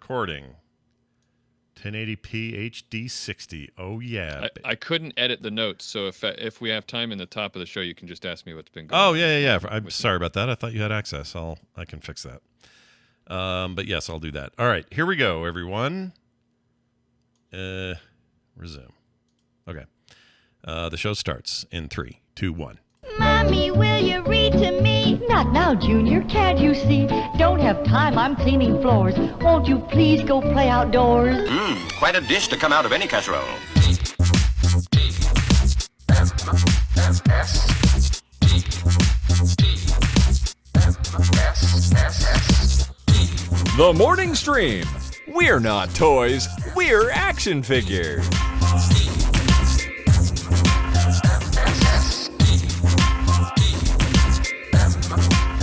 recording. 1080p HD 60. Oh, yeah. I couldn't edit the notes, so if we have time in the top of the show, you can just ask me what's been going on. Oh, yeah. I'm sorry about that. I thought you had access. I can fix that. But yes, I'll do that. All right, here we go, everyone. Resume. Okay. The show starts in 3, 2, 1. Mommy, will you read to me? Not now, Junior. Can't you see? Don't have time. I'm cleaning floors. Won't you please go play outdoors? Quite a dish to come out of any casserole. The Morning Stream. We're not toys. We're action figures.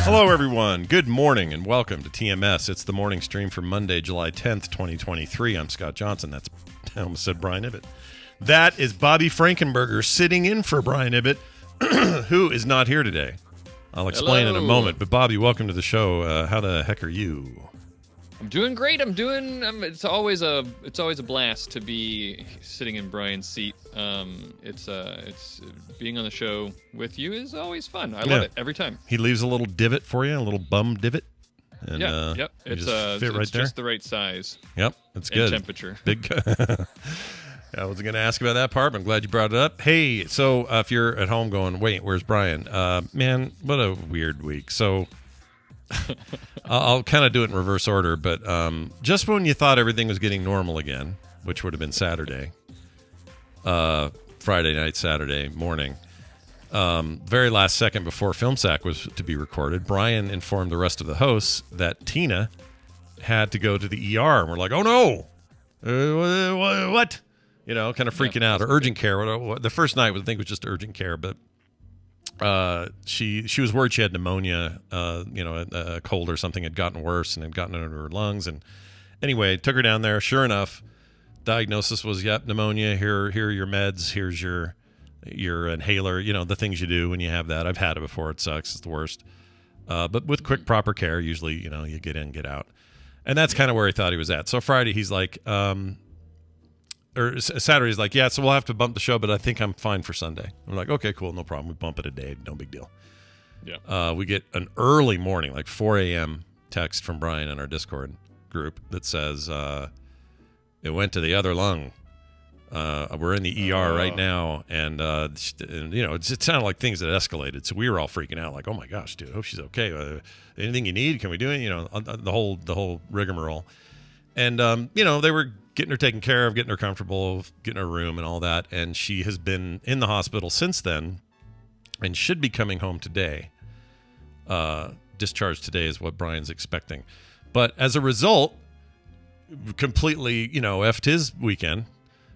Hello, everyone. Good morning and welcome to TMS. It's the morning stream for Monday, July 10th, 2023. I'm Scott Johnson. I almost said Brian Divot. That is Bobby Frankenberger sitting in for Brian Divot, who is not here today. I'll explain in a moment. But Bobby, welcome to the show. How the heck are you? I'm doing great. It's always a blast to be sitting in Brian's seat. It's being on the show with you is always fun. I love it every time. He leaves a little divot for you, a little bum divot. And, yep. It's just the right size. Yep, it's good. Temperature. Big. I wasn't going to ask about that part, but I'm glad you brought it up. Hey, so if you're at home going, wait, where's Brian? Man, what a weird week. So I'll kind of do it in reverse order, but just when you thought everything was getting normal again, which would have been Saturday, Friday night, Saturday morning, very last second before Film Sack was to be recorded, Brian informed the rest of the hosts that Tina had to go to the ER. And we're like, oh no, what? You know, kind of freaking out. Or urgent care. The first night, I think, was just urgent care, but she was worried she had pneumonia, a cold or something had gotten worse and had gotten into her lungs. And anyway, took her down there. Sure enough, diagnosis was, pneumonia. Here are your meds. Here's your inhaler, the things you do when you have that. I've had it before. It sucks. It's the worst. But with quick, proper care, usually, you get in, get out. And that's kind of where he thought he was at. So Friday, he's like, or Saturday, he's like, so we'll have to bump the show, but I think I'm fine for Sunday. I'm like, okay, cool, no problem. We bump it a day, no big deal. Yeah. We get an early morning, like 4 a.m. text from Brian in our Discord group that says, it went to the other lung. We're in the ER right now, and it sounded like things had escalated, so we were all freaking out, like, oh my gosh, dude, I hope she's okay. Anything you need, can we do it? The whole rigmarole. And they were getting her taken care of, getting her comfortable, getting her room and all that, and she has been in the hospital since then, and should be coming home today. Discharged today is what Brian's expecting, but as a result, completely effed his weekend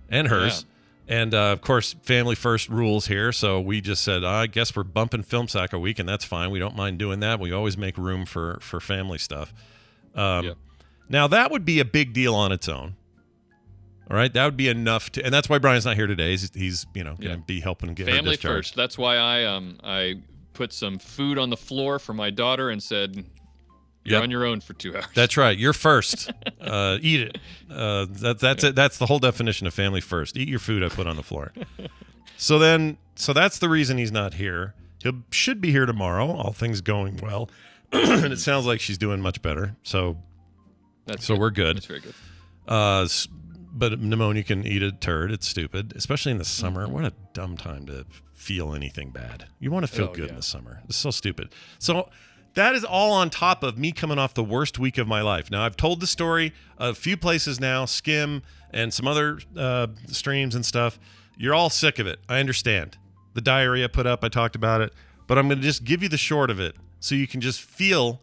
and hers. And of course, family first rules here, so we just said, I guess we're bumping Film Sack a week, and that's fine. We don't mind doing that. We always make room for family stuff. Now that would be a big deal on its own. All right, that would be enough to, and that's why Brian's not here today. He's going to be helping get family her discharged. First. That's why I put some food on the floor for my daughter and said, "You're on your own for 2 hours." That's right. You're first. Eat it. That's it. That's the whole definition of family first. Eat your food I put on the floor. So that's the reason he's not here. He should be here tomorrow. All things going well, and it sounds like she's doing much better. So we're good. That's very good. But pneumonia can eat a turd. It's stupid, especially in the summer. What a dumb time to feel anything bad. You want to feel good in the summer. It's so stupid. So that is all on top of me coming off the worst week of my life. Now, I've told the story a few places now, Skim and some other streams and stuff. You're all sick of it. I understand. The diarrhea put up, I talked about it. But I'm going to just give you the short of it so you can just feel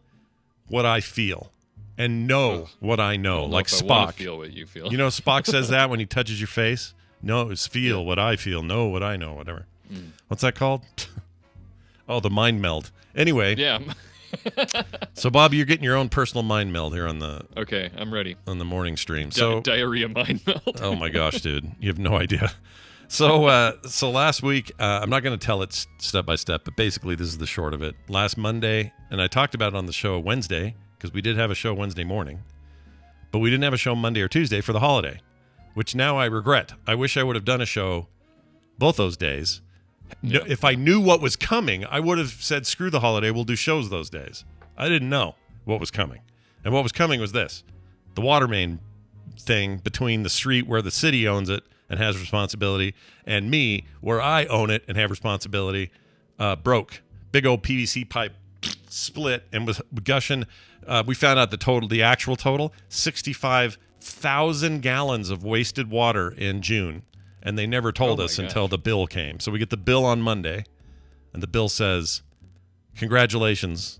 what I feel. And know what I know, like Spock. I feel what you feel. Spock says that when he touches your face. No, it's feel what I feel, know what I know, whatever. What's that called? Oh, the mind meld. Anyway. Yeah. So, Bob, you're getting your own personal mind meld here on the. Okay, I'm ready. On the morning stream. Diarrhea Mind Meld. Oh my gosh, dude, you have no idea. So last week, I'm not going to tell it step by step, but basically this is the short of it. Last Monday, and I talked about it on the show Wednesday. Because we did have a show Wednesday morning. but we didn't have a show Monday or Tuesday for the holiday, which now I regret. I wish I would have done a show both those days. Yeah. If I knew what was coming, I would have said, screw the holiday, we'll do shows those days. I didn't know what was coming. And what was coming was this. The water main thing between the street where the city owns it and has responsibility and me where I own it and have responsibility broke. Big old PVC pipe split and was gushing. We found out the actual total, 65,000 gallons of wasted water in June. And they never told us until the bill came. So we get the bill on Monday, and the bill says, congratulations.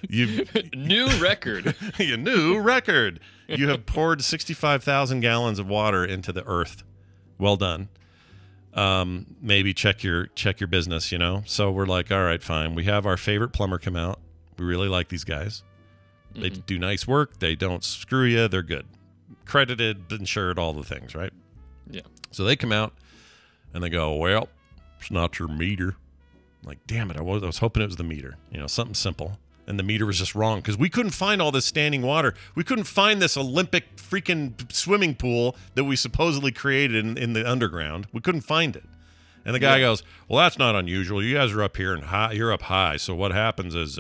New record. A new record. You have poured 65,000 gallons of water into the earth. Well done. Maybe check your business, you know? So we're like, all right, fine. We have our favorite plumber come out. We really like these guys. They do nice work. They don't screw you. They're good. Credited, insured, all the things, right? Yeah. So they come out and they go, well, it's not your meter. I'm like, damn it. I was hoping it was the meter, you know, something simple. And the meter was just wrong because we couldn't find all this standing water. We couldn't find this Olympic freaking swimming pool that we supposedly created in the underground. We couldn't find it. And the guy goes, well, that's not unusual. You guys are up here and you're up high. So what happens is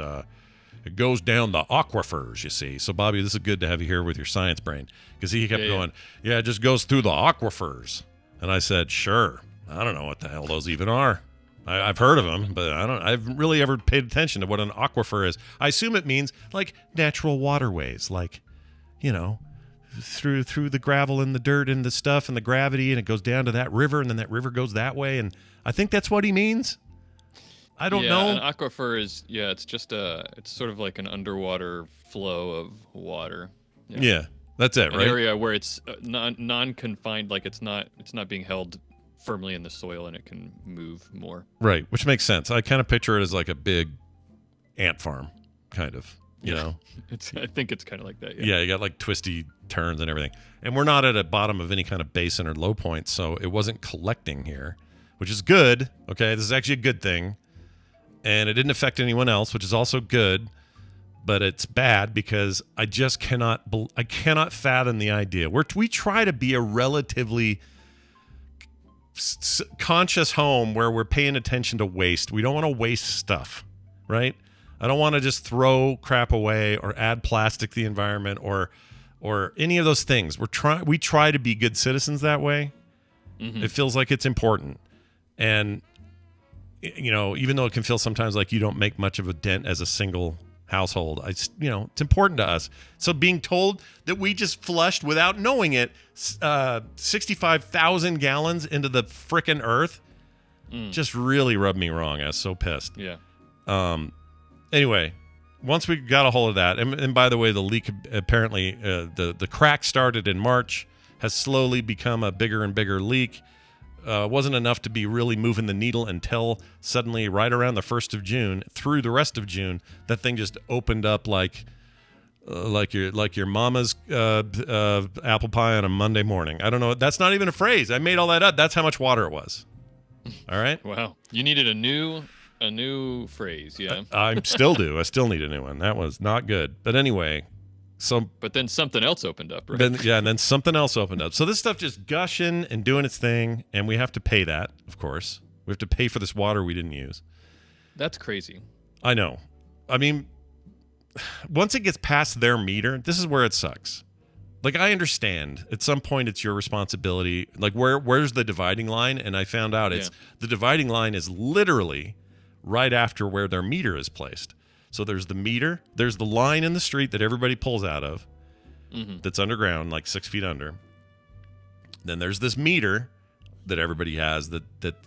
it goes down the aquifers, you see. So, Bobby, this is good to have you here with your science brain because he kept going, yeah, it just goes through the aquifers. And I said, sure. I don't know what the hell those even are. I've heard of them, but I've really ever paid attention to what an aquifer is. I assume it means like natural waterways, like, you know, through the gravel and the dirt and the stuff and the gravity, and it goes down to that river, and then that river goes that way. And I think that's what he means. I don't know. An aquifer is, it's just it's sort of like an underwater flow of water. Yeah, that's it, an right? area where it's non-confined, like it's not being held firmly in the soil and it can move more. Right, which makes sense. I kind of picture it as like a big ant farm, kind of, you know? I think it's kind of like that, Yeah, you got like twisty turns and everything. And we're not at a bottom of any kind of basin or low point, so it wasn't collecting here, which is good. Okay, this is actually a good thing. And it didn't affect anyone else, which is also good. But it's bad because I just cannot fathom the idea. We try to be a relatively conscious home where we're paying attention to waste. We don't want to waste stuff, right? I don't want to just throw crap away or add plastic to the environment or any of those things. We try to be good citizens that way. Mm-hmm. It feels like it's important. And, you know, even though it can feel sometimes like you don't make much of a dent as a single household, it's important to us. So being told that we just flushed without knowing it 65,000 gallons into the frickin' earth just really rubbed me wrong. I was so pissed. Yeah. Anyway, once we got a hold of that, and by the way, the leak apparently the crack started in March, has slowly become a bigger and bigger leak. Wasn't enough to be really moving the needle until suddenly right around the 1st of June through the rest of June, that thing just opened up like your mama's apple pie on a Monday morning. I don't know. That's not even a phrase. I made all that up. That's how much water it was. All right. Wow. You needed a new phrase. Yeah. I still do. I still need a new one. That was not good. But anyway. But then something else opened up, right? And then something else opened up. So this stuff just gushing and doing its thing, and we have to pay that, of course. We have to pay for this water we didn't use. That's crazy. I know. I mean, once it gets past their meter, this is where it sucks. Like, I understand. At some point, it's your responsibility. Like, where's the dividing line? And I found out the dividing line is literally right after where their meter is placed. So there's the meter, there's the line in the street that everybody pulls out of, that's underground, like 6 feet under. Then there's this meter that everybody has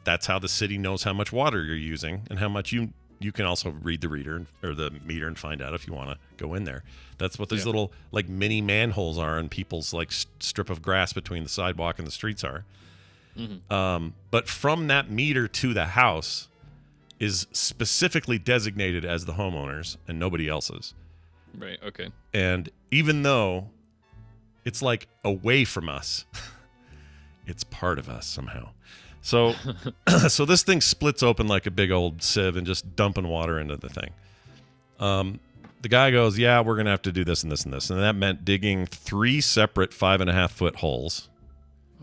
that's how the city knows how much water you're using and how much you can also read the reader or the meter and find out if you want to go in there. That's what these little like mini manholes are in people's like strip of grass between the sidewalk and the streets are. But from that meter to the house is specifically designated as the homeowners and nobody else's. Right, okay. And even though it's like away from us, it's part of us somehow. So so this thing splits open like a big old sieve and just dumping water into the thing. the guy goes, yeah, we're going to have to do this and this and this. And that meant digging 3 separate 5.5-foot holes.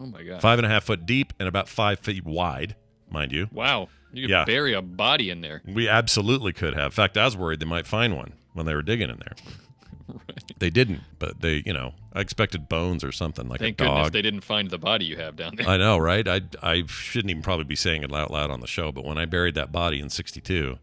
Oh, my God. 5.5 foot deep and about 5 feet wide, mind you. Wow. You could bury a body in there. We absolutely could have. In fact, I was worried they might find one when they were digging in there. Right. They didn't, but they, I expected bones or something like Thank a dog. goodness they didn't find the body you have down there. I know, right? I shouldn't even probably be saying it out loud on the show, but when I buried that body in 62,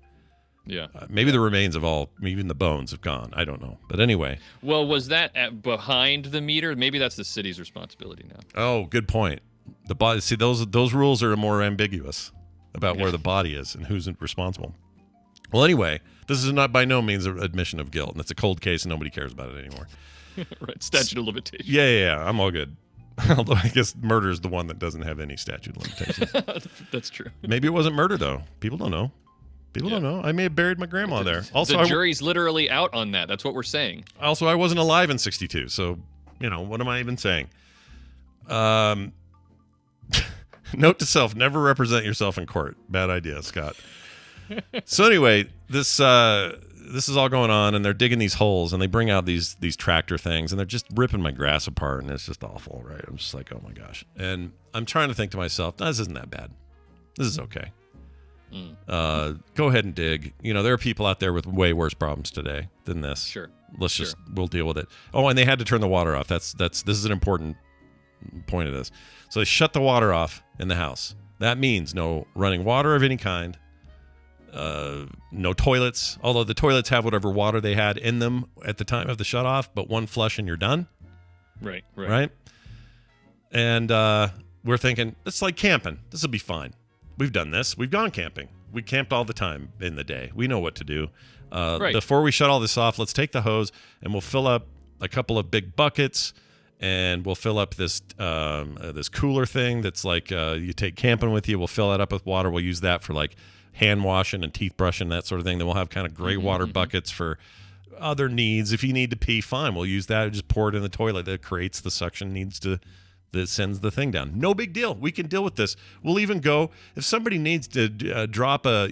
maybe the remains of even the bones have gone. I don't know. But anyway. Well, was that behind the meter? Maybe that's the city's responsibility now. Oh, good point. The body. See, those rules are more ambiguous about where the body is and who's responsible. Well, anyway, this is not by no means an admission of guilt, and it's a cold case, and nobody cares about it anymore. Right, statute of limitations. Yeah, I'm all good. Although I guess murder is the one that doesn't have any statute of limitations. That's true. Maybe it wasn't murder, though. People don't know. People don't know. I may have buried my grandma there. Also, the jury's literally out on that. That's what we're saying. Also, I wasn't alive in 62, so, what am I even saying? Note to self, never represent yourself in court. Bad idea, Scott. So anyway, this is all going on, and they're digging these holes, and they bring out these tractor things, and they're just ripping my grass apart, and it's just awful, right? I'm just like, oh my gosh. And I'm trying to think to myself, no, this isn't that bad. This is okay. Go ahead and dig. There are people out there with way worse problems today than this. Sure. We'll deal with it. Oh, and they had to turn the water off. This is an important point of this. So they shut the water off in the house. That means no running water of any kind. No toilets, although the toilets have whatever water they had in them at the time of the shut off, but one flush and you're done. Right. And we're thinking, it's like camping. This will be fine. We've done this. We've gone camping. We camped all the time in the day. We know what to do. Before we shut all this off, let's take the hose and we'll fill up a couple of big buckets, and we'll fill up this cooler thing that's like you take camping with you. We'll fill that up with water. We'll use that for like hand washing and teeth brushing, that sort of thing. Then we'll have kind of gray water buckets for other needs. If you need to pee, fine. We'll use that. Just pour it in the toilet. That creates the suction that sends the thing down. No big deal. We can deal with this. We'll even go, if somebody needs to drop a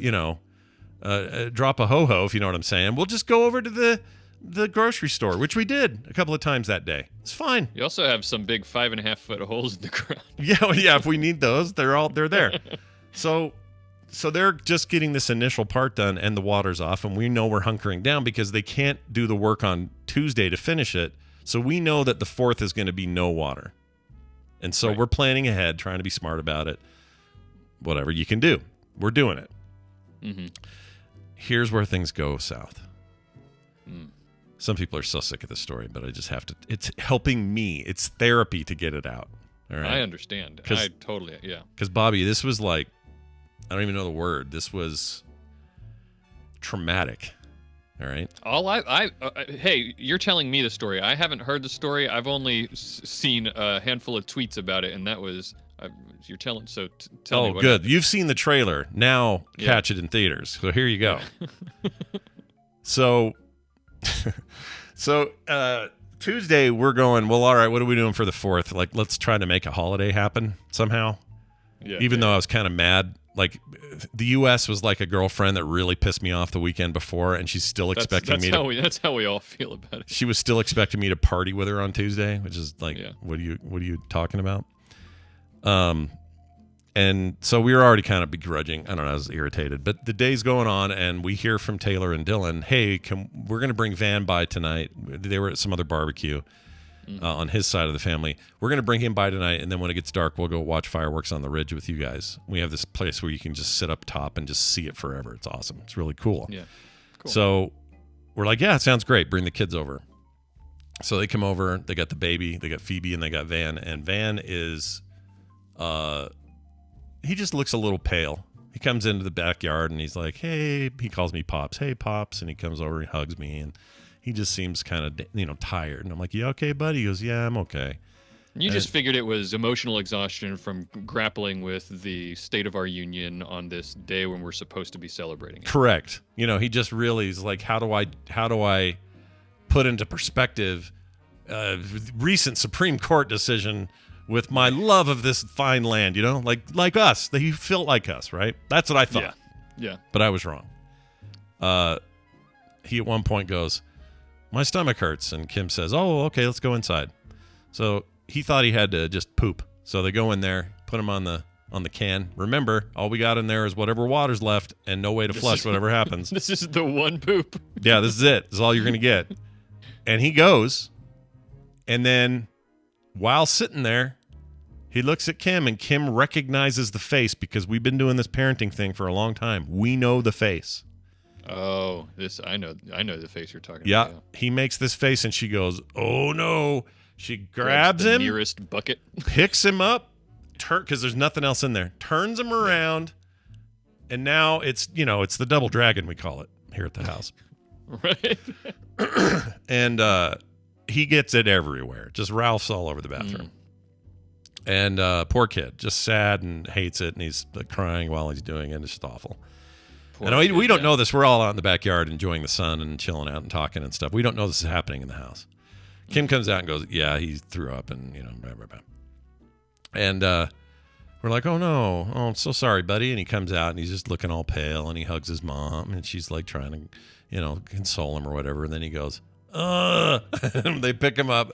ho-ho, if you know what I'm saying, we'll just go over to the grocery store, which we did a couple of times that day. It's fine. You also have some big 5.5-foot holes in the ground. Yeah. If we need those, they're there. So they're just getting this initial part done, and the water's off, and we know we're hunkering down because they can't do the work on Tuesday to finish it. So we know that the 4th is going to be no water. And so we're planning ahead, trying to be smart about it. Whatever you can do, we're doing it. Mm-hmm. Here's where things go south. Some people are so sick of this story, but I just have to. It's helping me. It's therapy to get it out. All right. I understand. I totally, yeah. Because Bobby, this was like, I don't even know the word. This was traumatic. All right. Hey, you're telling me the story. I haven't heard the story. I've only seen a handful of tweets about it, and that was you're telling. So tell me. Oh, good. You've seen the trailer. Now catch it in theaters. So here you go. So Tuesday we're going. Well, all right. What are we doing for the 4th? Like, let's try to make a holiday happen somehow. Yeah. Even though I was kind of mad. Like, the U.S. was like a girlfriend that really pissed me off the weekend before, and she's still expecting me to. That's how we all feel about it. She was still expecting me to party with her on Tuesday, which is like, what are you talking about? And so we were already kind of begrudging. I don't know, I was irritated. But the day's going on, and we hear from Taylor and Dylan, hey, we're going to bring Van by tonight. They were at some other barbecue on his side of the family. We're going to bring him by tonight, and then when it gets dark, we'll go watch fireworks on the ridge with you guys. We have this place where you can just sit up top and just see it forever. It's awesome. It's really cool. Yeah. Cool. So we're like, yeah, it sounds great. Bring the kids over. So they come over. They got the baby. They got Phoebe, and they got Van. And Van is... he just looks a little pale. He comes into the backyard and he's like, hey, he calls me Pops. Hey, Pops. And he comes over and hugs me. And he just seems kind of, tired. And I'm like, you okay, buddy? He goes, yeah, I'm okay. You just figured it was emotional exhaustion from grappling with the state of our union on this day when we're supposed to be celebrating it. Correct. He just really is like, how do I put into perspective recent Supreme Court decision with my love of this fine land, like us. He felt like us, right? That's what I thought. Yeah. But I was wrong. He at one point goes, my stomach hurts. And Kim says, oh, okay, let's go inside. So he thought he had to just poop. So they go in there, put him on the can. Remember, all we got in there is whatever water's left and no way to flush whatever happens. This is the one poop. Yeah, this is it. This is all you're going to get. And he goes, and then while sitting there, he looks at Kim, and Kim recognizes the face because we've been doing this parenting thing for a long time. We know the face. Oh, I know the face you're talking Yeah, about. he makes this face, and she goes, "Oh no!" She grabs the him, nearest bucket, picks him up, because there's nothing else in there. Turns him around, and now it's the double dragon we call it here at the house. Right? And he gets it everywhere. Just Ralph's all over the bathroom. And poor kid, just sad and hates it, and he's crying while he's doing it. It's just awful. And we don't know this. We're all out in the backyard enjoying the sun and chilling out and talking and stuff. We don't know this is happening in the house. Kim comes out and goes, yeah, he threw up and, blah, blah, blah. And we're like, oh, no. Oh, I'm so sorry, buddy. And he comes out, and he's just looking all pale, and he hugs his mom, and she's like trying to, console him or whatever. And then he goes, ugh. And they pick him up,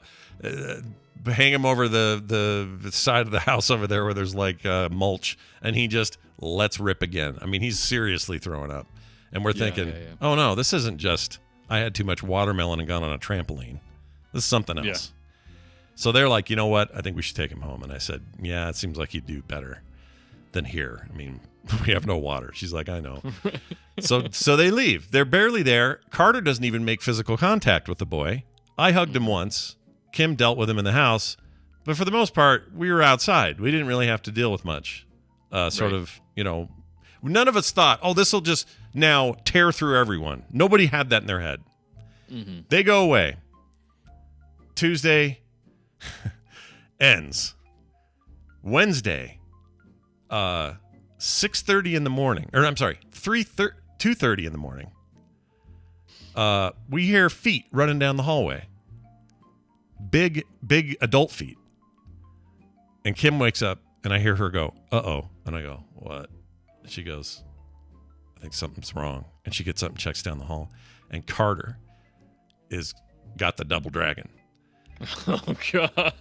hang him over the side of the house over there where there's like mulch, and he just lets rip again. I mean, he's seriously throwing up. And we're thinking, oh, no, this isn't just I had too much watermelon and gone on a trampoline. This is something else. Yeah. So they're like, you know what? I think we should take him home. And I said, yeah, it seems like you'd do better than here. I mean, we have no water. She's like, I know. So they leave. They're barely there. Carter doesn't even make physical contact with the boy. I hugged him once. Kim dealt with him in the house. But for the most part, we were outside. We didn't really have to deal with much. None of us thought, oh, this will just now tear through everyone. Nobody had that in their head. Mm-hmm. They go away. Tuesday ends. Wednesday, 6:30 in the morning. Or I'm sorry, 2:30 in the morning. We hear feet running down the hallway. Big adult feet. And Kim wakes up, and I hear her go, uh-oh. And I go, what? And she goes, I think something's wrong. And she gets up and checks down the hall. And Carter got the double dragon. Oh, God.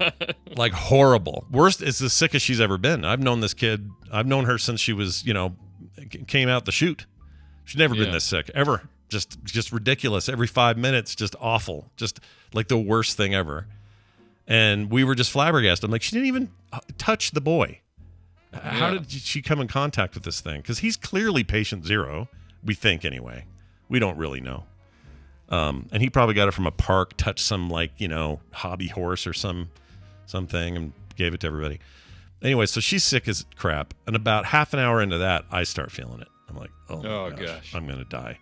Like horrible. Worst, it's the sickest she's ever been. I've known this kid. I've known her since she was, came out the chute. She's never been this sick, ever. Just ridiculous. Every 5 minutes, just awful. Just like the worst thing ever. And we were just flabbergasted. I'm like, she didn't even touch the boy. How did she come in contact with this thing? Because he's clearly patient zero. We think anyway. We don't really know. And he probably got it from a park, touched some hobby horse or something and gave it to everybody. Anyway, so she's sick as crap. And about half an hour into that, I start feeling it. I'm like, oh gosh, I'm going to die.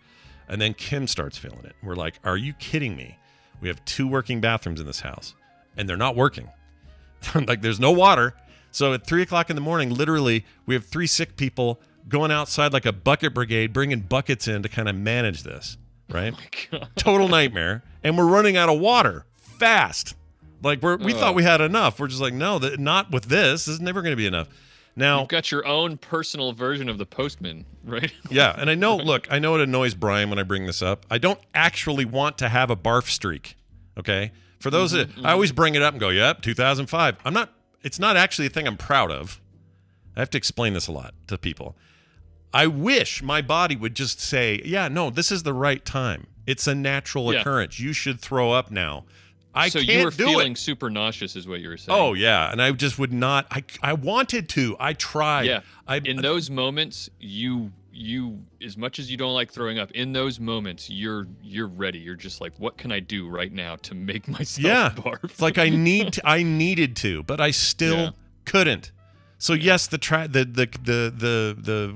And then Kim starts feeling it. We're like, are you kidding me? We have 2 working bathrooms in this house, and they're not working. Like, there's no water. So at 3 o'clock in the morning, literally, we have 3 sick people going outside like a bucket brigade, bringing buckets in to kind of manage this, right? Oh my God. Total nightmare. And we're running out of water fast. Like, we thought we had enough. We're just like, no, not with this. This is never going to be enough. Now, you've got your own personal version of the postman, right? Yeah, and I know it annoys Brian when I bring this up. I don't actually want to have a barf streak, okay? For those I always bring it up and go, yep, 2005. It's not actually a thing I'm proud of. I have to explain this a lot to people. I wish my body would just say, yeah, no, this is the right time. It's a natural occurrence. You should throw up now. So you were feeling super nauseous is what you were saying. Oh, yeah. And I just would not. I wanted to. I tried. Yeah. In those moments, you as much as you don't like throwing up, in those moments, you're ready. You're just like, what can I do right now to make myself barf? It's like I needed to, but I still couldn't. So yes, the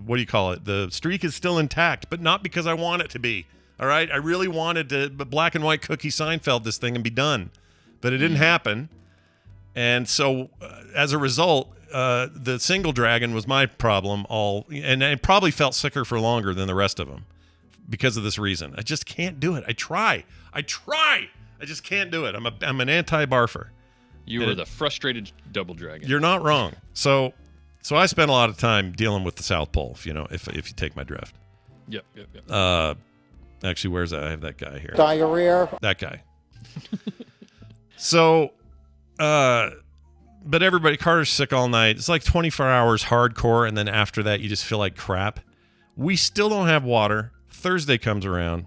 what do you call it? The streak is still intact, but not because I want it to be. All right, I really wanted to black and white cookie Seinfeld this thing and be done, but it didn't happen. And so, as a result, the single dragon was my problem. And I probably felt sicker for longer than the rest of them because of this reason. I just can't do it. I try. I just can't do it. I'm an anti-barfer. You were the frustrated double dragon. You're not wrong. So I spent a lot of time dealing with the South Pole. If you take my drift. Yep. Actually, where's that? I have that guy here. Diarrhea. That guy. So, but everybody, Carter's sick all night. It's like 24 hours hardcore, and then after that, you just feel like crap. We still don't have water. Thursday comes around.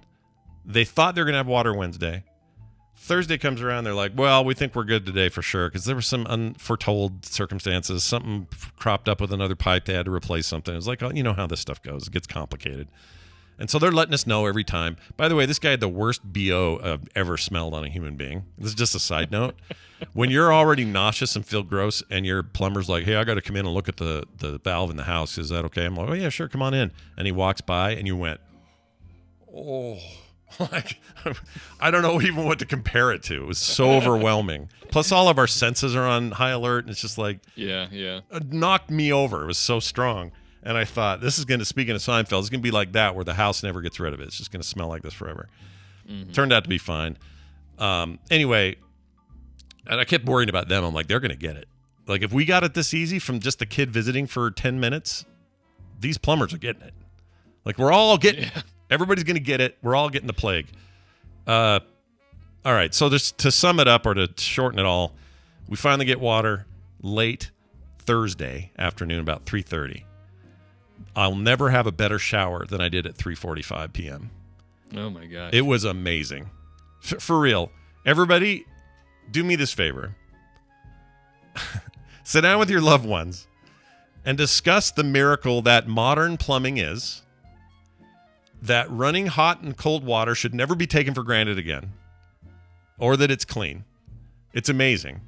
They thought they were going to have water Wednesday. Thursday comes around. They're like, well, we think we're good today for sure, because there were some unforetold circumstances. Something cropped up with another pipe. They had to replace something. It was like, you know how this stuff goes. It gets complicated. And so they're letting us know every time. By the way, this guy had the worst BO I've ever smelled on a human being. This is just a side note. When you're already nauseous and feel gross and your plumber's like, hey, I got to come in and look at the valve in the house. Is that okay? I'm like, oh, yeah, sure. Come on in. And he walks by and you went, oh, like, I don't know even what to compare it to. It was so overwhelming. Plus, all of our senses are on high alert. And it's just like, yeah. It knocked me over. It was so strong. And I thought, this is going to, speaking of Seinfeld, it's going to be like that where the house never gets rid of it. It's just going to smell like this forever. Mm-hmm. Turned out to be fine. Anyway, and I kept worrying about them. I'm like, they're going to get it. Like, if we got it this easy from just the kid visiting for 10 minutes, these plumbers are getting it. Like, we're all getting it. Everybody's going to get it. We're all getting the plague. All right, so just to sum it up or to shorten it all, we finally get water late Thursday afternoon, about 3:30. I'll never have a better shower than I did at 3:45 p.m. Oh, my gosh. It was amazing. For real. Everybody, do me this favor. Sit down with your loved ones and discuss the miracle that modern plumbing is, that running hot and cold water should never be taken for granted again, or that it's clean. It's amazing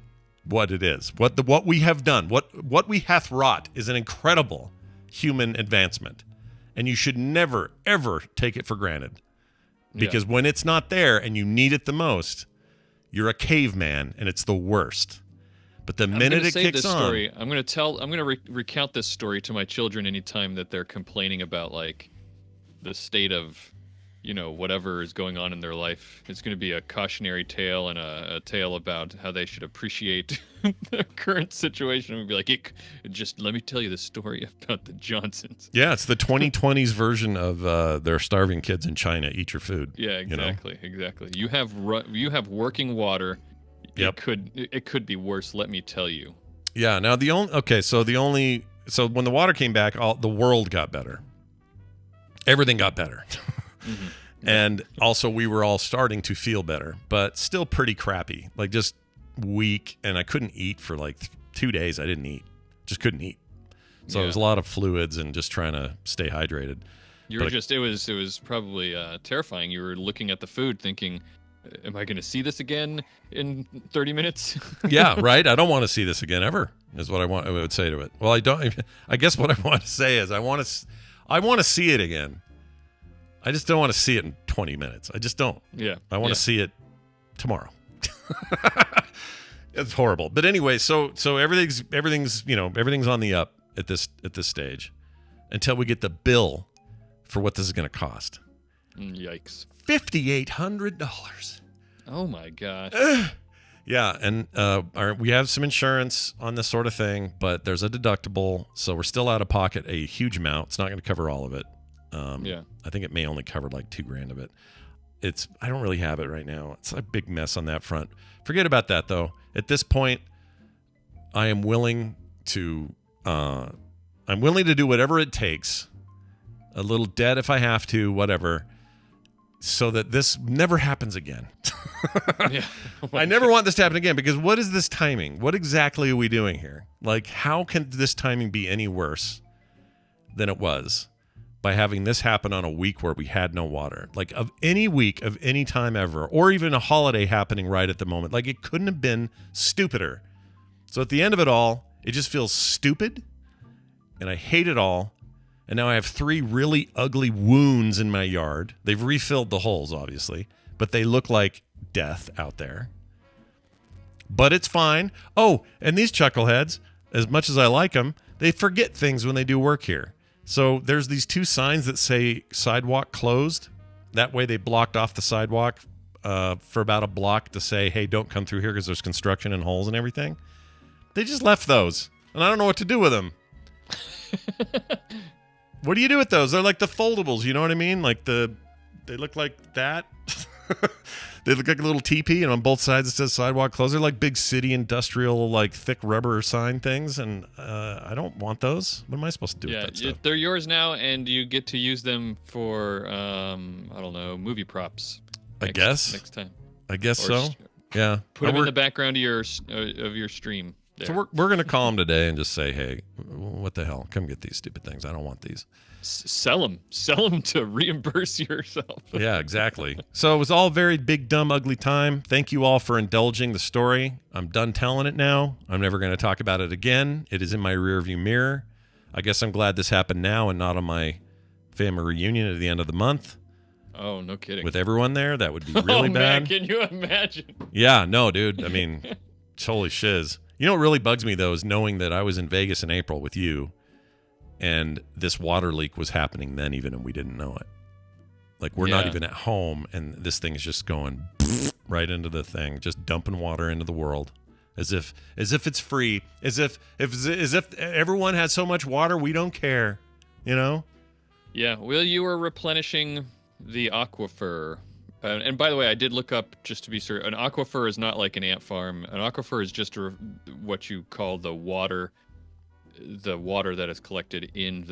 what it is. What we have done, what we hath wrought is an incredible human advancement, and you should never ever take it for granted, because when it's not there and you need it the most, you're a caveman and it's the worst. But the minute it kicks on, I'm going to recount this story to my children anytime that they're complaining about like the state of, you know, whatever is going on in their life. It's going to be a cautionary tale and a tale about how they should appreciate their current situation. And be like, just let me tell you the story about the Johnsons. Yeah, it's the 2020s version of their starving kids in China. Eat your food. Yeah, exactly, exactly. You have working water. Yep. It could be worse. Let me tell you. Yeah. Now so when the water came back, the world got better. Everything got better. Mm-hmm. And also we were all starting to feel better, but still pretty crappy, like just weak. And I couldn't eat for like 2 days. I didn't eat, just couldn't eat. So it was a lot of fluids and just trying to stay hydrated. It was probably terrifying. You were looking at the food thinking, am I going to see this again in 30 minutes? Yeah, right. I don't want to see this again ever, is what I would say to it. Well, I guess what I want to say is I want to see it again. I just don't want to see it in 20 minutes. I just don't. Yeah. I want to see it tomorrow. It's horrible. But anyway, so everything's on the up at this stage until we get the bill for what this is going to cost. Yikes. $5,800. Oh my gosh. Yeah, and we have some insurance on this sort of thing, but there's a deductible, so we're still out of pocket a huge amount. It's not going to cover all of it. I think it may only cover like $2,000 of it. I don't really have it right now. It's a big mess on that front. Forget about that though. At this point, I am willing to do whatever it takes. A little debt if I have to, whatever, so that this never happens again. Yeah. I never want this to happen again, because what is this timing? What exactly are we doing here? Like, how can this timing be any worse than it was by having this happen on a week where we had no water? Like, of any week of any time ever, or even a holiday happening right at the moment. Like, it couldn't have been stupider. So at the end of it all, it just feels stupid, and I hate it all. And now I have 3 really ugly wounds in my yard. They've refilled the holes, obviously, but they look like death out there. But it's fine. Oh, and these chuckleheads, as much as I like them, they forget things when they do work here. So there's these 2 signs that say sidewalk closed. That way they blocked off the sidewalk for about a block to say, hey, don't come through here because there's construction and holes and everything. They just left those, and I don't know what to do with them. What do you do with those? They're like the foldables, you know what I mean? Like the They look like that. They look like a little teepee, and on both sides it says sidewalk closed. They're like big city industrial, like thick rubber sign things, and I don't want those. What am I supposed to do with that stuff? They're yours now, and you get to use them for I don't know, movie props. Next time. I guess so. Yeah. Put them in the background of your stream. There. So we're gonna call them today and just say, hey, what the hell? Come get these stupid things. I don't want these. Sell them to reimburse yourself. Yeah, exactly. So it was all very big, dumb, ugly time. Thank you all for indulging the story. I'm done telling it now. I'm never going to talk about it again. It is in my rearview mirror. I guess I'm glad this happened now and not on my family reunion at the end of the month. Oh, no kidding. With everyone there, that would be really bad. Man, can you imagine? Yeah, no, dude. I mean, holy shiz. You know what really bugs me, though, is knowing that I was in Vegas in April with you, and this water leak was happening then even, and we didn't know it. Like, we're not even at home, and this thing is just going right into the thing, just dumping water into the world, as if it's free, as if everyone has so much water, we don't care, you know? Yeah, well, you were replenishing the Aquafer. And by the way, I did look up just to be certain. An aquifer is not like an ant farm. An aquifer is just what you call the water that is collected in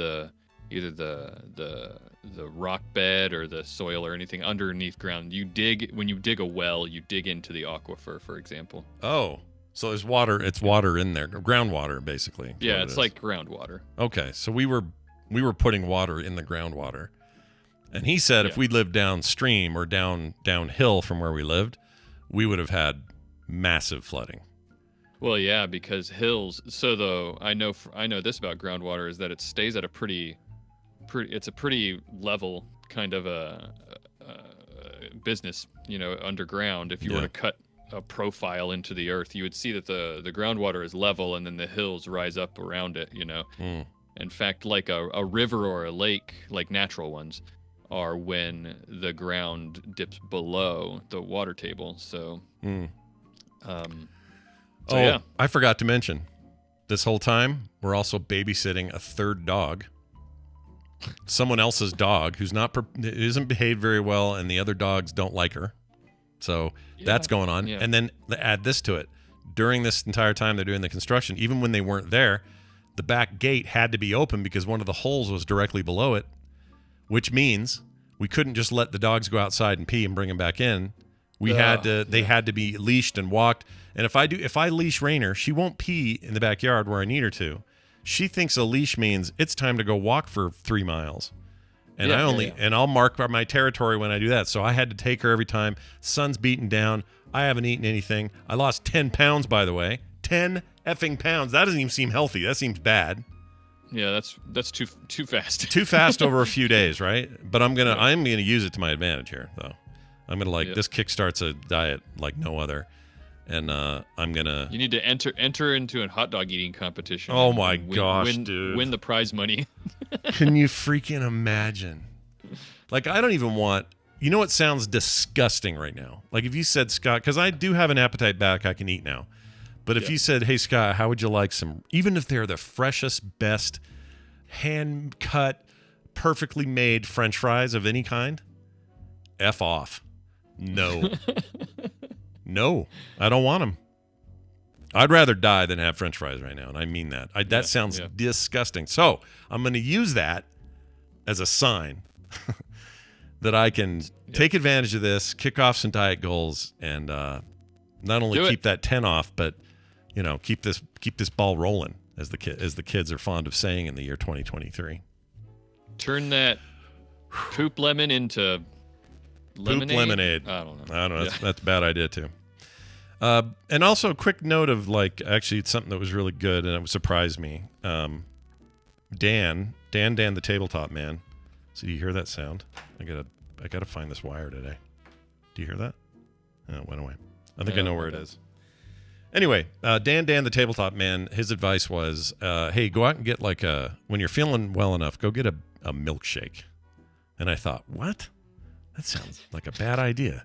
either the rock bed or the soil or anything underneath ground. When you dig a well, you dig into the aquifer, for example. Oh, so there's water. It's water in there, groundwater, basically. Yeah, it's like groundwater. Okay, so we were putting water in the groundwater. And he said if we lived downstream or downhill from where we lived, we would have had massive flooding. Well, yeah, because hills. So I know this about groundwater is that it stays at a pretty level kind of a business, underground. If you were to cut a profile into the earth, you would see that the groundwater is level, and then the hills rise up around it. In fact, like a river or a lake, like natural ones, are when the ground dips below the water table. So, yeah. I forgot to mention, this whole time, we're also babysitting a third dog. Someone else's dog who's isn't behaved very well, and the other dogs don't like her. So that's going on. Yeah. And then add this to it. During this entire time they're doing the construction, even when they weren't there, the back gate had to be open because one of the holes was directly below it, which means we couldn't just let the dogs go outside and pee and bring them back in. They had to be leashed and walked. And if I leash Rainer, she won't pee in the backyard where I need her to. She thinks a leash means it's time to go walk for 3 miles. And and I'll mark my territory when I do that. So I had to take her every time. Sun's beaten down. I haven't eaten anything. I lost 10 pounds, by the way. 10 effing pounds. That doesn't even seem healthy. That seems bad. Yeah, that's too fast. Too fast over a few days, right? But I'm gonna use it to my advantage here, though. I'm gonna this kickstarts a diet like no other, and I'm gonna. You need to enter into a hot dog eating competition. Oh my gosh, dude! Win the prize money. Can you freaking imagine? Like, I don't even want. You know what sounds disgusting right now? Like if you said, Scott, because I do have an appetite back, I can eat now. But if you said, hey, Scott, how would you like some, even if they're the freshest, best, hand-cut, perfectly made French fries of any kind, F off. No. No, I don't want them. I'd rather die than have French fries right now, and I mean that. That sounds disgusting. So I'm going to use that as a sign that I can take advantage of this, kick off some diet goals, and not only keep that 10 off, but keep this ball rolling, as the kids are fond of saying in the year 2023. Turn that poop lemon into lemonade. Poop lemonade. I don't know. That's a bad idea too. And also a quick note of actually it's something that was really good and it surprised me. Dan, the tabletop man. So do you hear that sound? I gotta find this wire today. Do you hear that? Oh, it went away. I think I know where it is. Anyway, Dan, the tabletop man, his advice was, hey, go out and get when you're feeling well enough, go get a milkshake. And I thought, what? That sounds like a bad idea.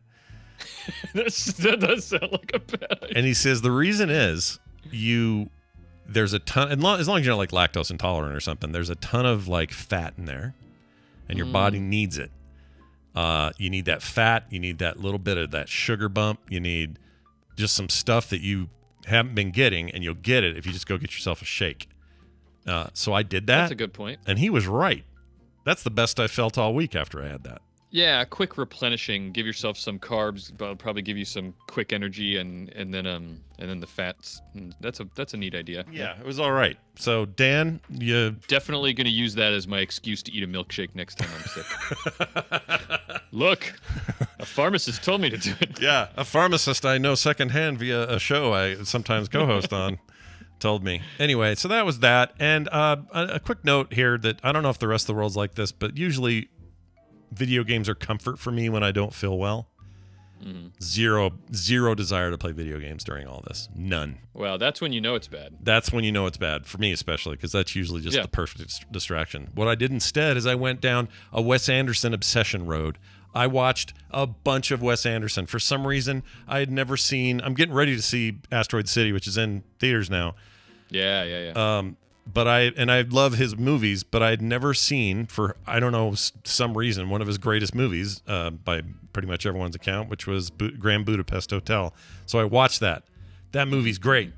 That does sound like a bad idea. And he says the reason is there's a ton, as long as you're not lactose intolerant or something, there's a ton of fat in there, and your body needs it. You need that fat. You need that little bit of that sugar bump. You need just some stuff that you haven't been getting, and you'll get it if you just go get yourself a shake. So I did that. That's a good point. And he was right. That's the best I felt all week after I had that. Yeah, quick replenishing. Give yourself some carbs, but it'll probably give you some quick energy, and then the fats. That's a neat idea. Yeah, it was all right. So Dan, you Definitely going to use that as my excuse to eat a milkshake next time I'm sick. Look, a pharmacist told me to do it. Yeah, a pharmacist I know secondhand via a show I sometimes co-host on told me. Anyway, so that was that. And a quick note here that I don't know if the rest of the world's like this, but usually video games are comfort for me when I don't feel well. Zero desire to play video games during all this. None. Well, that's when you know it's bad. That's when you know it's bad, for me especially, because that's usually just the perfect distraction. What I did instead is I went down a Wes Anderson obsession road. I watched a bunch of Wes Anderson. For some reason, I had never seen... I'm getting ready to see Asteroid City, which is in theaters now. Yeah. But I love his movies, but I had never seen, for I don't know some reason, one of his greatest movies by pretty much everyone's account, which was Grand Budapest Hotel. So I watched that. That movie's great.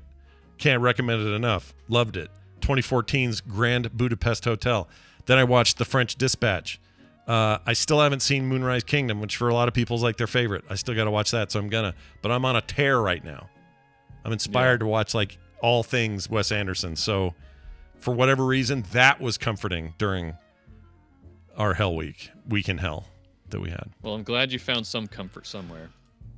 Can't recommend it enough. Loved it. 2014's Grand Budapest Hotel. Then I watched The French Dispatch. I still haven't seen Moonrise Kingdom, which for a lot of people is like their favorite. I still got to watch that, so I'm gonna. But I'm on a tear right now. I'm inspired to watch like all things Wes Anderson. So for whatever reason, that was comforting during our Hell Week in Hell that we had. Well, I'm glad you found some comfort somewhere.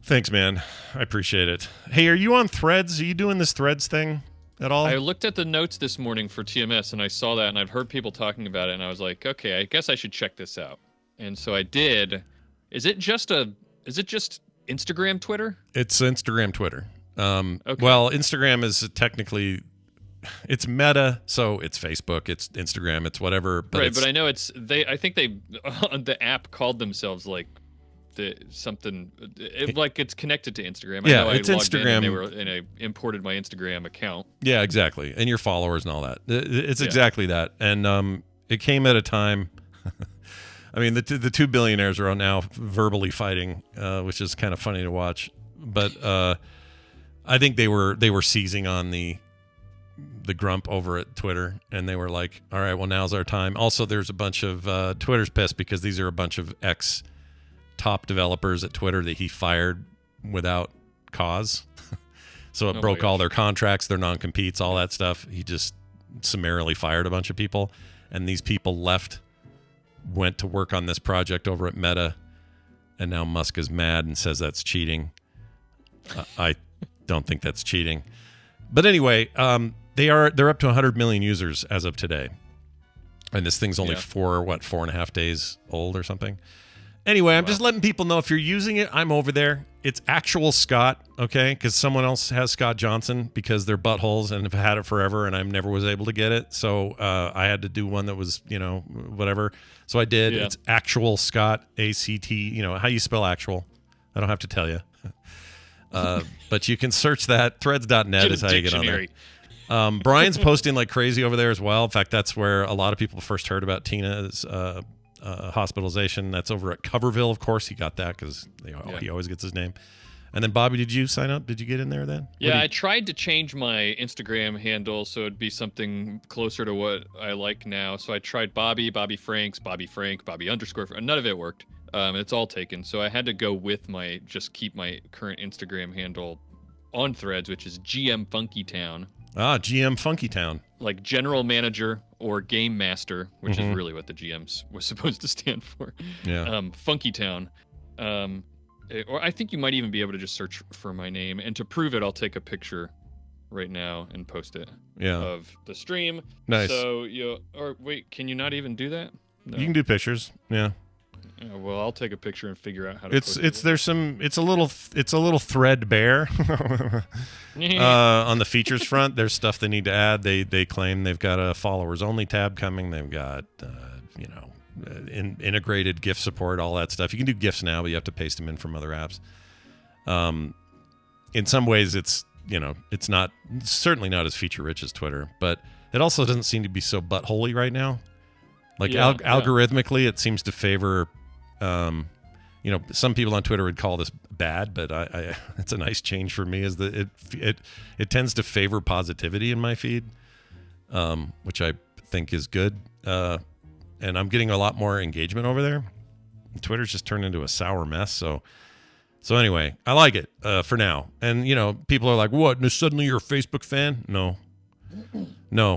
Thanks, man. I appreciate it. Hey, are you on Threads? Are you doing this Threads thing at all? I looked at the notes this morning for TMS, and I saw that, and I've heard people talking about it, and I was like, okay, I guess I should check this out. And so I did. Is it just Instagram, Twitter? It's Instagram, Twitter. Okay. Well, Instagram is technically... It's Meta, so it's Facebook, it's Instagram, it's whatever. But right, but I know it's they. I think they the app called themselves like it's connected to Instagram. Yeah, I know it's I logged Instagram. In and I imported my Instagram account. Yeah, exactly, and your followers and all that. It's exactly that, and it came at a time. I mean, the two billionaires are now verbally fighting, which is kind of funny to watch. But I think they were seizing on the grump over at Twitter, and they were like, all right, well, now's our time. Also, there's a bunch of Twitter's pissed because these are a bunch of ex-top developers at Twitter that he fired without cause. So it broke all their contracts, their non-competes, all that stuff. He just summarily fired a bunch of people, and these people went to work on this project over at Meta, and now Musk is mad and says that's cheating. I don't think that's cheating. But anyway, they're up to 100 million users as of today. And this thing's only 4.5 days old or something. Anyway, I'm just letting people know if you're using it, I'm over there. It's actual Scott, okay? Because someone else has Scott Johnson because they're buttholes and have had it forever, and I never was able to get it. So I had to do one that was, whatever. So I did. Yeah. It's actual Scott, ACT, how you spell actual. I don't have to tell you. But you can search that. Threads.net is how you get on there. Brian's posting like crazy over there as well. In fact, that's where a lot of people first heard about Tina's hospitalization. That's over at Coverville, of course. He got that because he always gets his name. And then, Bobby, did you sign up? Did you get in there then? Yeah, I tried to change my Instagram handle so it'd be something closer to what I like now. So I tried Bobby Franks, Bobby Frank, Bobby _. None of it worked. It's all taken. So I had to go with keep my current Instagram handle on Threads, which is GM Funky Town. GM Funky Town. Like general manager or game master, which is really what the GM was supposed to stand for. Yeah. Funky Town. Or I think you might even be able to just search for my name. And to prove it, I'll take a picture right now and post it of the stream. Nice. So wait, can you not even do that? No. You can do pictures. Yeah. Well, I'll take a picture and figure out how to. It's a little threadbare on the features front. There's stuff they need to add. They claim they've got a followers only tab coming. They've got integrated GIF support, all that stuff. You can do GIFs now, but you have to paste them in from other apps. In some ways, it's certainly not as feature rich as Twitter, but it also doesn't seem to be so buttholey right now. Like algorithmically, it seems to favor some people on Twitter would call this bad, but I it's a nice change for me. Is that it tends to favor positivity in my feed, which I think is good. And I'm getting a lot more engagement over there. Twitter's just turned into a sour mess. So anyway, I like it for now. And people are like, "What? Suddenly you're a Facebook fan?" No.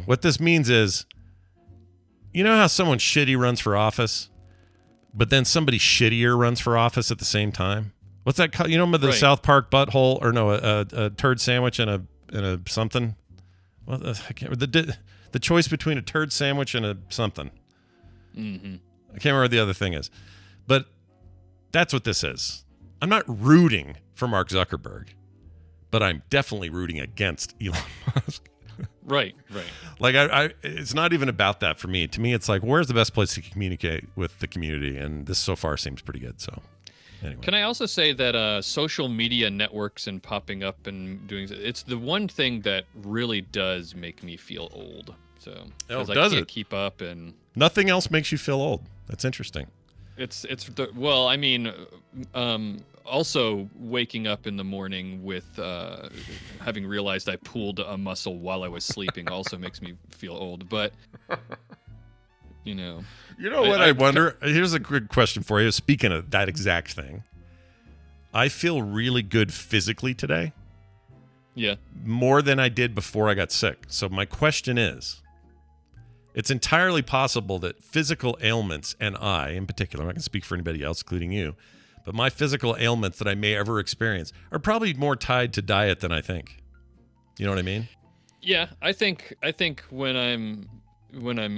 What this means is, how someone shitty runs for office, but then somebody shittier runs for office at the same time. What's that called? The Right. South Park butthole, or no, a turd sandwich and a something. Well, I can't. The choice between a turd sandwich and a something. Mm-hmm. I can't remember what the other thing is, but that's what this is. I'm not rooting for Mark Zuckerberg, but I'm definitely rooting against Elon Musk. Right. Like it's not even about that for me. To me, it's like, where's the best place to communicate with the community? And this so far seems pretty good. So anyway. Can I also say that social media networks and popping up and doing it's the one thing that really does make me feel old. So because I can't keep up, and nothing else makes you feel old. That's interesting. Also waking up in the morning with having realized I pulled a muscle while I was sleeping also makes me feel old. But I wonder. Here's a good question for you. Speaking of that exact thing, I feel really good physically today. Yeah. More than I did before I got sick. So my question is, it's entirely possible that physical ailments, and I in particular, I'm not going to speak for anybody else, including you, but my physical ailments that I may ever experience are probably more tied to diet than I think. You know what I mean? Yeah, I think when I'm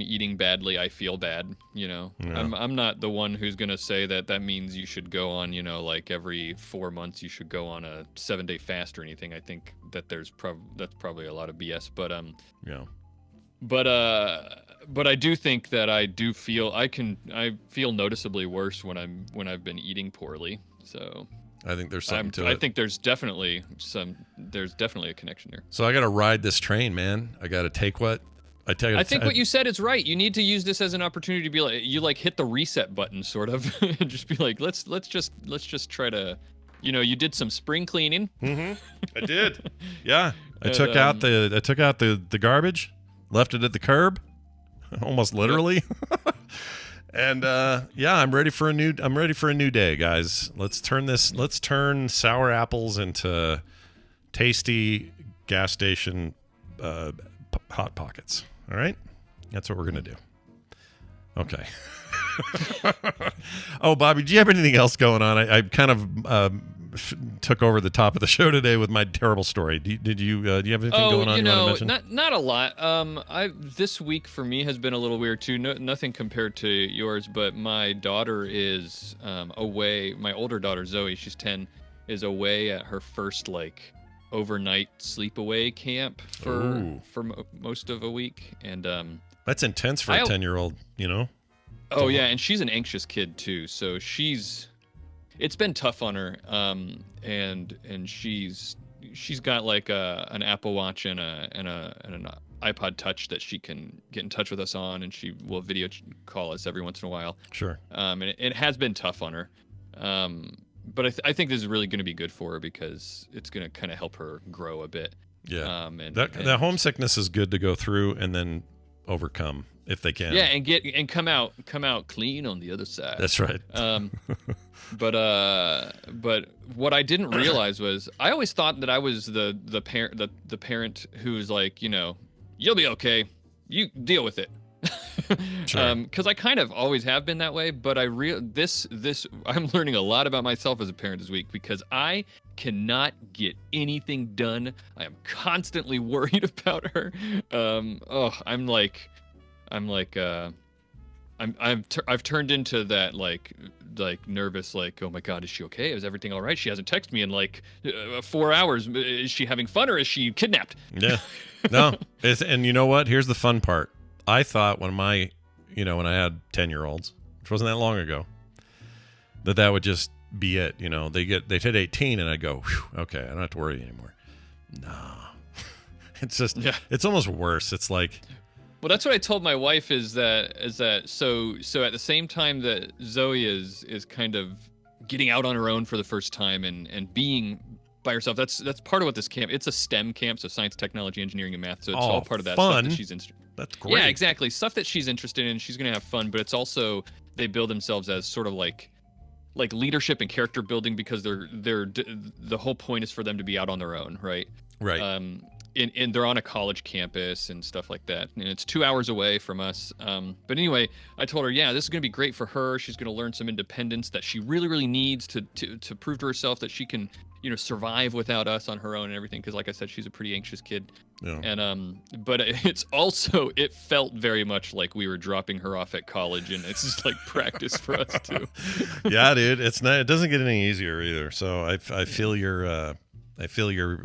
eating badly, I feel bad. Yeah. I'm not the one who's gonna say that means you should go on, like every 4 months you should go on a 7-day fast or anything. I think that that's probably a lot of BS. But yeah. But I do think that I feel noticeably worse when I've been eating poorly. So I think there's something to it. I think there's definitely a connection there. So I got to ride this train, man. I got to take what I tell you. I think what you said is right. You need to use this as an opportunity to be like, hit the reset button, sort of, and just be like, let's just try to, you did some spring cleaning. Mm-hmm. I did. Yeah, I took out the garbage, left it at the curb, almost literally. And I'm ready for a new day, guys. Let's turn sour apples into tasty gas station hot pockets. All right? That's what we're going to do. Okay. Oh, Bobby, do you have anything else going on? I kind of took over the top of the show today with my terrible story. Do you have anything going on you want to mention? Not a lot. This week for me has been a little weird too. nothing compared to yours, but my daughter is away. My older daughter Zoe, she's 10, is away at her first overnight sleepaway camp for most of a week, and that's intense for a 10-year-old, Oh yeah, and she's an anxious kid too, so it's been tough on her, and she's got an Apple Watch and an iPod Touch that she can get in touch with us on, and she will video call us every once in a while. Sure. And it has been tough on her. But I think this is really going to be good for her because it's going to kind of help her grow a bit. Yeah. That homesickness is good to go through and then overcome if they can. Yeah, and come out clean on the other side. That's right. But what I didn't realize was I always thought that I was the parent who's like, you'll be okay. You deal with it. Sure. Because I kind of always have been that way, but I'm learning a lot about myself as a parent this week because I cannot get anything done. I am constantly worried about her. I've turned into that like nervous, oh my God, is she okay? Is everything all right? She hasn't texted me in 4 hours. Is she having fun or is she kidnapped? Yeah. No. And you know what? Here's the fun part. I thought when I had 10-year-olds, which wasn't that long ago, that would just be it. They'd hit 18 and I'd go, okay, I don't have to worry anymore. Nah. It's just, It's almost worse. It's like, well, that's what I told my wife is that so at the same time that Zoe is kind of getting out on her own for the first time and being by herself. That's part of what this camp. It's a STEM camp, so science, technology, engineering, and math. So it's all part of that fun. stuff that she's interested. That's great. Yeah, exactly. Stuff that she's interested in. She's gonna have fun, but it's also they build themselves as sort of like leadership and character building because the whole point is for them to be out on their own, right? Right. And they're on a college campus and stuff like that, and it's 2 hours away from us. But anyway, I told her, yeah, this is gonna be great for her. She's gonna learn some independence that she really, really needs to prove to herself that she can, survive without us on her own and everything. Because, like I said, she's a pretty anxious kid. Yeah. And but it felt very much like we were dropping her off at college, and it's just like practice for us too. Yeah, dude, it doesn't get any easier either. So I feel your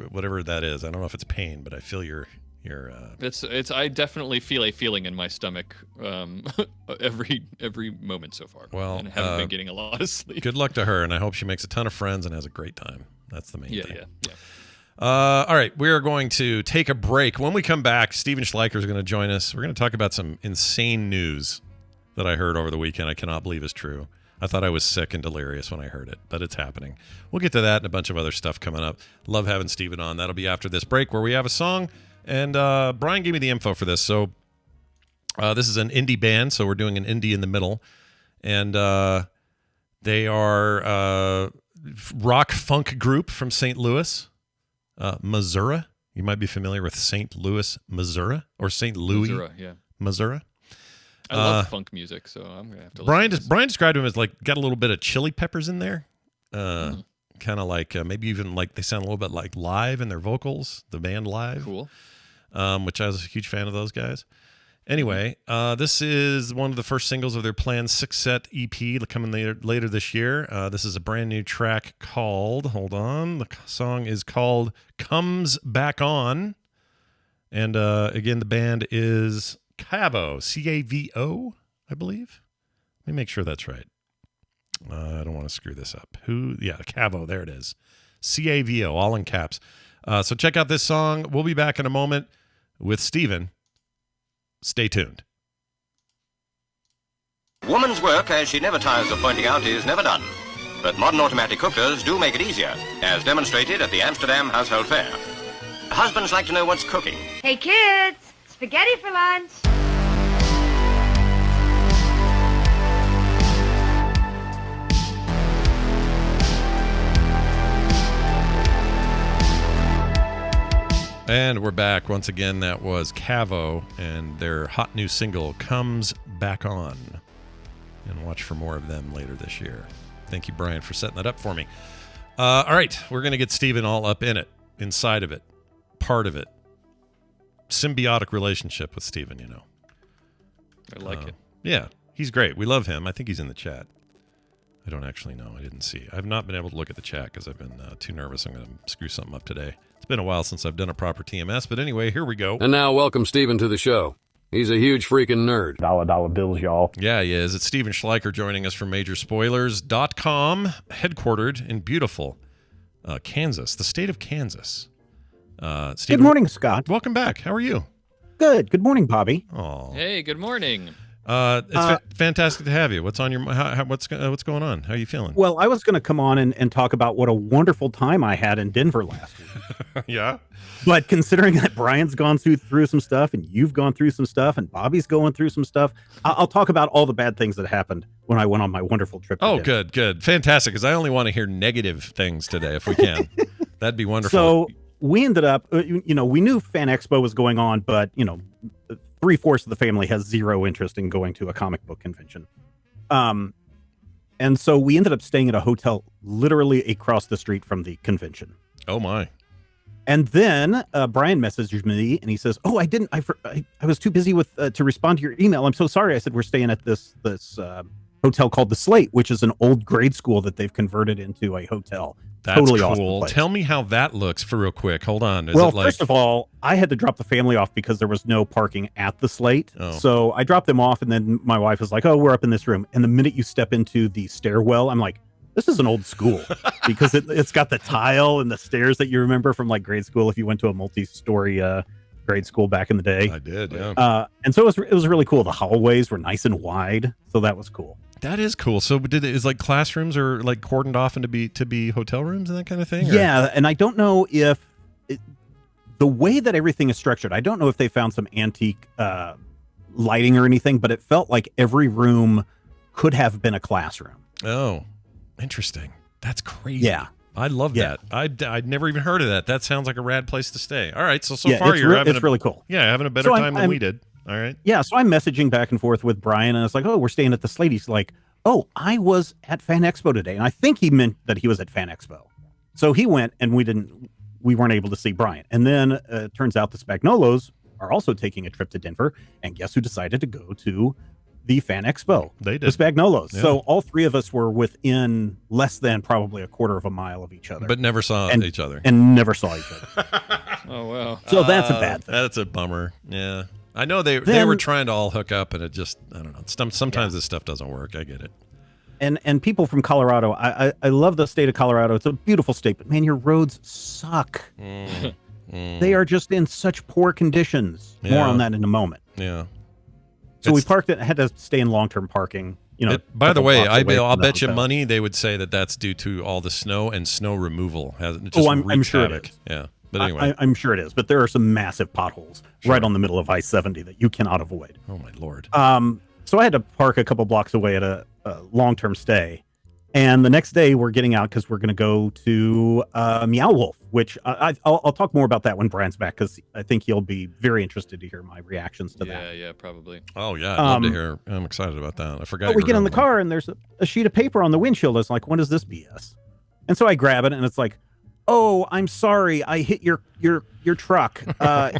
whatever that is. I don't know if it's pain, but I feel your I definitely feel a feeling in my stomach every moment so far. Well, and I haven't been getting a lot of sleep. Good luck to her, and I hope she makes a ton of friends and has a great time. That's the main thing. Yeah. All right, we are going to take a break. When we come back, Steven Schleicher is going to join us. We're going to talk about some insane news that I heard over the weekend. I cannot believe is true. I thought I was sick and delirious when I heard it, but it's happening. We'll get to that and a bunch of other stuff coming up. Love having Steven on. That'll be after this break where we have a song, and Brian gave me the info for this. So this is an indie band, so we're doing an indie in the middle, and they are rock funk group from St. Louis, Missouri. You might be familiar with St. Louis, Missouri, or St. Louis, Missouri. I love funk music, so I'm gonna have to. Brian described him as like got a little bit of chili peppers in there, kind of like maybe even like they sound a little bit like Live in their vocals, the band Live. Cool. Which I was a huge fan of those guys. Anyway, this is one of the first singles of their planned 6-set EP coming later this year. This is a brand new track called, hold on, the song is called Comes Back On. And again, the band is Cavo, C-A-V-O, I believe. Let me make sure that's right. I don't want to screw this up. Cavo, there it is. C-A-V-O, all in caps. So check out this song. We'll be back in a moment with Steven. Stay tuned. Woman's work, as she never tires of pointing out, is never done. But modern automatic cookers do make it easier, as demonstrated at the Amsterdam Household Fair. Husbands like to know what's cooking. Hey kids, spaghetti for lunch. And we're back. Once again, that was Cavo and their hot new single, Comes Back On. And watch for more of them later this year. Thank you, Brian, for setting that up for me. All right, we're going to get Steven all up in it, inside of it, part of it. Symbiotic relationship with Steven, I like it. Yeah, he's great. We love him. I think he's in the chat. I don't actually know. I didn't see. I've not been able to look at the chat because I've been too nervous. I'm going to screw something up today. It's been a while since I've done a proper TMS, but anyway, here we go. And now welcome Steven to the show. He's a huge freaking nerd. Dollar bills, y'all. Yeah, he is. It's Steven Schleicher joining us from Majorspoilers.com, headquartered in beautiful Kansas, the state of Kansas. Steven, Good morning, Scott. Welcome back. How are you? Good. Good morning, Bobby. Oh, Hey, good morning. it's fantastic to have you. What's on your what's going on? How are you feeling? Well, I was going to come on and talk about what a wonderful time I had in Denver last week. Yeah. But considering that Brian's gone through some stuff and you've gone through some stuff and Bobby's going through some stuff, I'll talk about all the bad things that happened when I went on my wonderful trip. Oh, good. Fantastic. Because I only want to hear negative things today if we can. That'd be wonderful. So we ended up, we knew Fan Expo was going on, but, 3/4 of the family has zero interest in going to a comic book convention. And so we ended up staying at a hotel literally across the street from the convention. Oh, my. And then Brian messaged me and he says, "Oh, I was too busy to respond to your email. I'm so sorry." I said, "We're staying at this hotel called the Slate, which is an old grade school that they've converted into a hotel." That's totally cool. awesome. Tell me how that looks for real quick. Hold on. First of all, I had to drop the family off because there was no parking at the Slate. Oh. So I dropped them off, and then my wife was like, "Oh, we're up in this room." And the minute you step into the stairwell, I'm like, this is an old school because it's got the tile and the stairs that you remember from like grade school if you went to a multi-story grade school back in the day. I did, yeah. And so it was really cool. The hallways were nice and wide, so that was cool. That is cool. So is like classrooms are like cordoned off and to be hotel rooms and that kind of thing? Or? Yeah, and I don't know if the way that everything is structured, I don't know if they found some antique lighting or anything, but it felt like every room could have been a classroom. Oh, interesting. That's crazy. Yeah. I love that. I'd never even heard of that. That sounds like a rad place to stay. All right, so far it's really cool. Yeah, having a better time than we did. All right. Yeah, so I'm messaging back and forth with Brian, and I was like, oh, we're staying at the Slate. He's like, oh, I was at Fan Expo today. And I think he meant that he was at Fan Expo. So he went, and we weren't able to see Brian. And then it turns out the Spagnolos are also taking a trip to Denver. And guess who decided to go to the Fan Expo? They did. The Spagnolos. Yeah. So all three of us were within less than probably a quarter of a mile of each other. But never saw each other. And never saw each other. Oh, wow. So that's a bad thing. That's a bummer. Yeah. I know they were trying to all hook up, and it just, I don't know. Sometimes this stuff doesn't work. I get it. And people from Colorado, I love the state of Colorado. It's a beautiful state, but man, your roads suck. They are just in such poor conditions. Yeah. More on that in a moment. Yeah. So we had to stay in long-term parking. By the way, I'll bet you hotel. money they would say that that's due to all the snow and snow removal. I'm sure it is. Yeah. But anyway. I'm sure it is. But there are some massive potholes right on the middle of I-70 that you cannot avoid. Oh, my Lord. So I had to park a couple blocks away at a long-term stay. And the next day we're getting out because we're going to go to Meow Wolf, which I'll talk more about that when Brian's back, because I think he'll be very interested to hear my reactions to that. Yeah, probably. Oh, yeah. I'd love to hear. I'm excited about that. I forgot. But we get in the car and there's a sheet of paper on the windshield. It's like, what is this BS? And so I grab it and it's like, oh, I'm sorry, I hit your truck.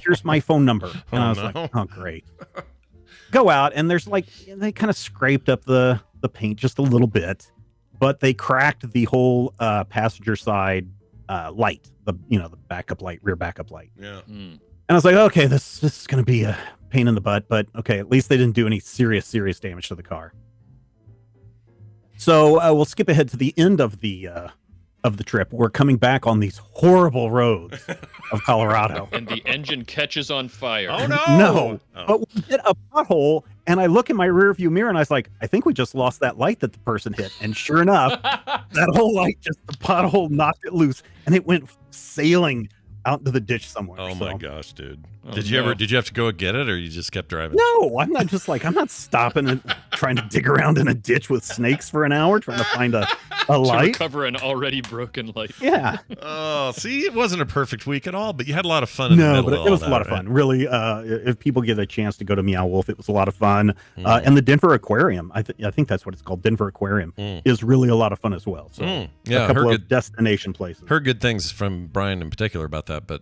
Here's my phone number. And I was like, oh, great. Go out and there's like, they kind of scraped up the paint just a little bit, but they cracked the whole passenger side light, the backup light, rear backup light. Yeah. And I was like, okay, this is going to be a pain in the butt, but okay, at least they didn't do any serious damage to the car. So we'll skip ahead to the end of the trip. We're coming back on these horrible roads of Colorado. And the engine catches on fire. Oh, no. No. But we hit a pothole, and I look in my rearview mirror, and I was like, I think we just lost that light that the person hit. And sure enough, that whole light, the pothole knocked it loose, and it went sailing out into the ditch somewhere. Oh, my gosh, dude. Oh, did you have to go get it, or you just kept driving? No, I'm not stopping and trying to dig around in a ditch with snakes for an hour trying to find a light. To recover an already broken light. Yeah. Oh, see, it wasn't a perfect week at all, but you had a lot of fun in the middle but of it was all a lot that, of fun. right? Really, if people get a chance to go to Meow Wolf, it was a lot of fun. And the Denver Aquarium, I think that's what it's called, Denver Aquarium, is really a lot of fun as well. So Yeah, a couple of destination places. Heard good things from Brian in particular about that, but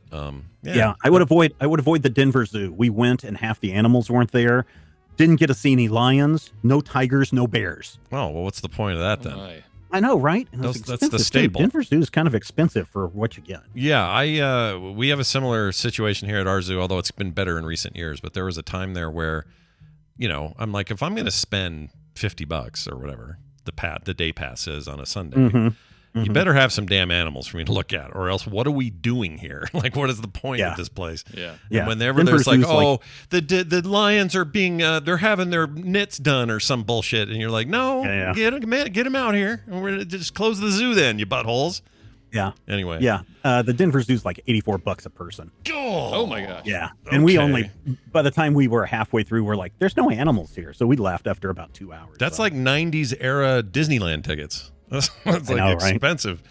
yeah, I would avoid the Denver Zoo. We went and half the animals weren't there. Didn't get to see any lions, no tigers, no bears. Oh, well, what's the point of that then? My. I know, right? And That's expensive, the too. staple. Denver Zoo is kind of expensive for what you get. Yeah, we have a similar situation here at our zoo, although it's been better in recent years. But there was a time there where, I'm like, if I'm going to spend $50 or whatever the day pass is on a Sunday, you better have some damn animals for me to look at, or else what are we doing here? Like, what is the point of this place? Yeah. And whenever there's like, the lions are being, they're having their knits done or some bullshit, and you're like, no, get them out here. And we're gonna just close the zoo then, you buttholes. Yeah. Anyway. Yeah. The Denver Zoo is like $84 a person. Oh my gosh. Yeah. And we only, by the time we were halfway through, we're like, there's no animals here. So we left after about 2 hours. That's like 90s era Disneyland tickets. That's like expensive.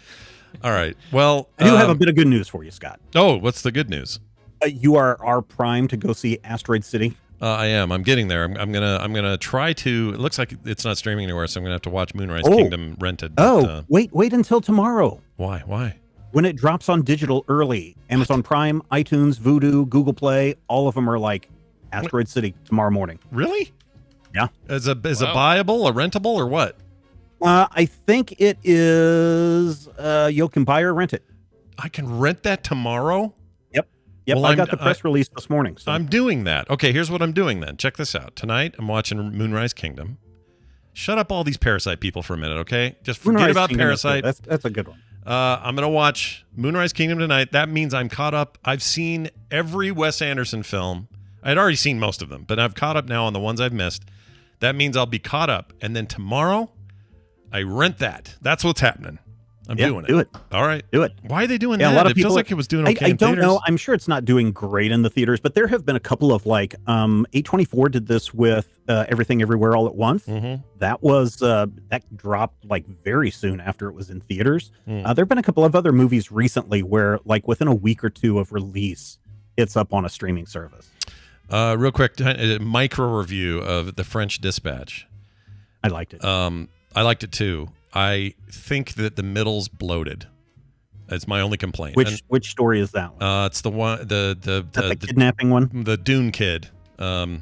Right? All right. Well, I do have a bit of good news for you, Scott. Oh, what's the good news? You are primed to go see Asteroid City. I am. I'm getting there. I'm gonna try to. It looks like it's not streaming anywhere, so I'm gonna have to watch Moonrise Kingdom rented. But, wait until tomorrow. Why? When it drops on digital early, Amazon Prime, iTunes, Vudu, Google Play, all of them are like Asteroid City tomorrow morning. Really? Yeah. As a buyable, a rentable, or what? I think it is. You can buy or rent it. I can rent that tomorrow? Yep, well, I got the press release this morning. So. I'm doing that. Okay, here's what I'm doing then. Check this out. Tonight, I'm watching Moonrise Kingdom. Shut up all these Parasite people for a minute, okay? Just forget Moonrise about Kingdom Parasite. That's a good one. I'm going to watch Moonrise Kingdom tonight. That means I'm caught up. I've seen every Wes Anderson film. I'd already seen most of them, but I've caught up now on the ones I've missed. That means I'll be caught up. And then tomorrow, I rent that. That's what's happening. I'm doing it. Do it. All right. Do it. Why are they doing Yeah, that? a lot of It feels people, like it was doing okay I in don't theaters. know. I'm sure it's not doing great in the theaters, but there have been a couple of like A24 did this with Everything Everywhere All at Once. Mm-hmm. That was that dropped like very soon after it was in theaters. There have been a couple of other movies recently where like within a week or two of release, it's up on a streaming service. Real quick, micro review of The French Dispatch. I liked it. I liked it too. I think that the middle's bloated. That's my only complaint. Which story is that one? It's the one the kidnapping one. The Dune kid. Yeah,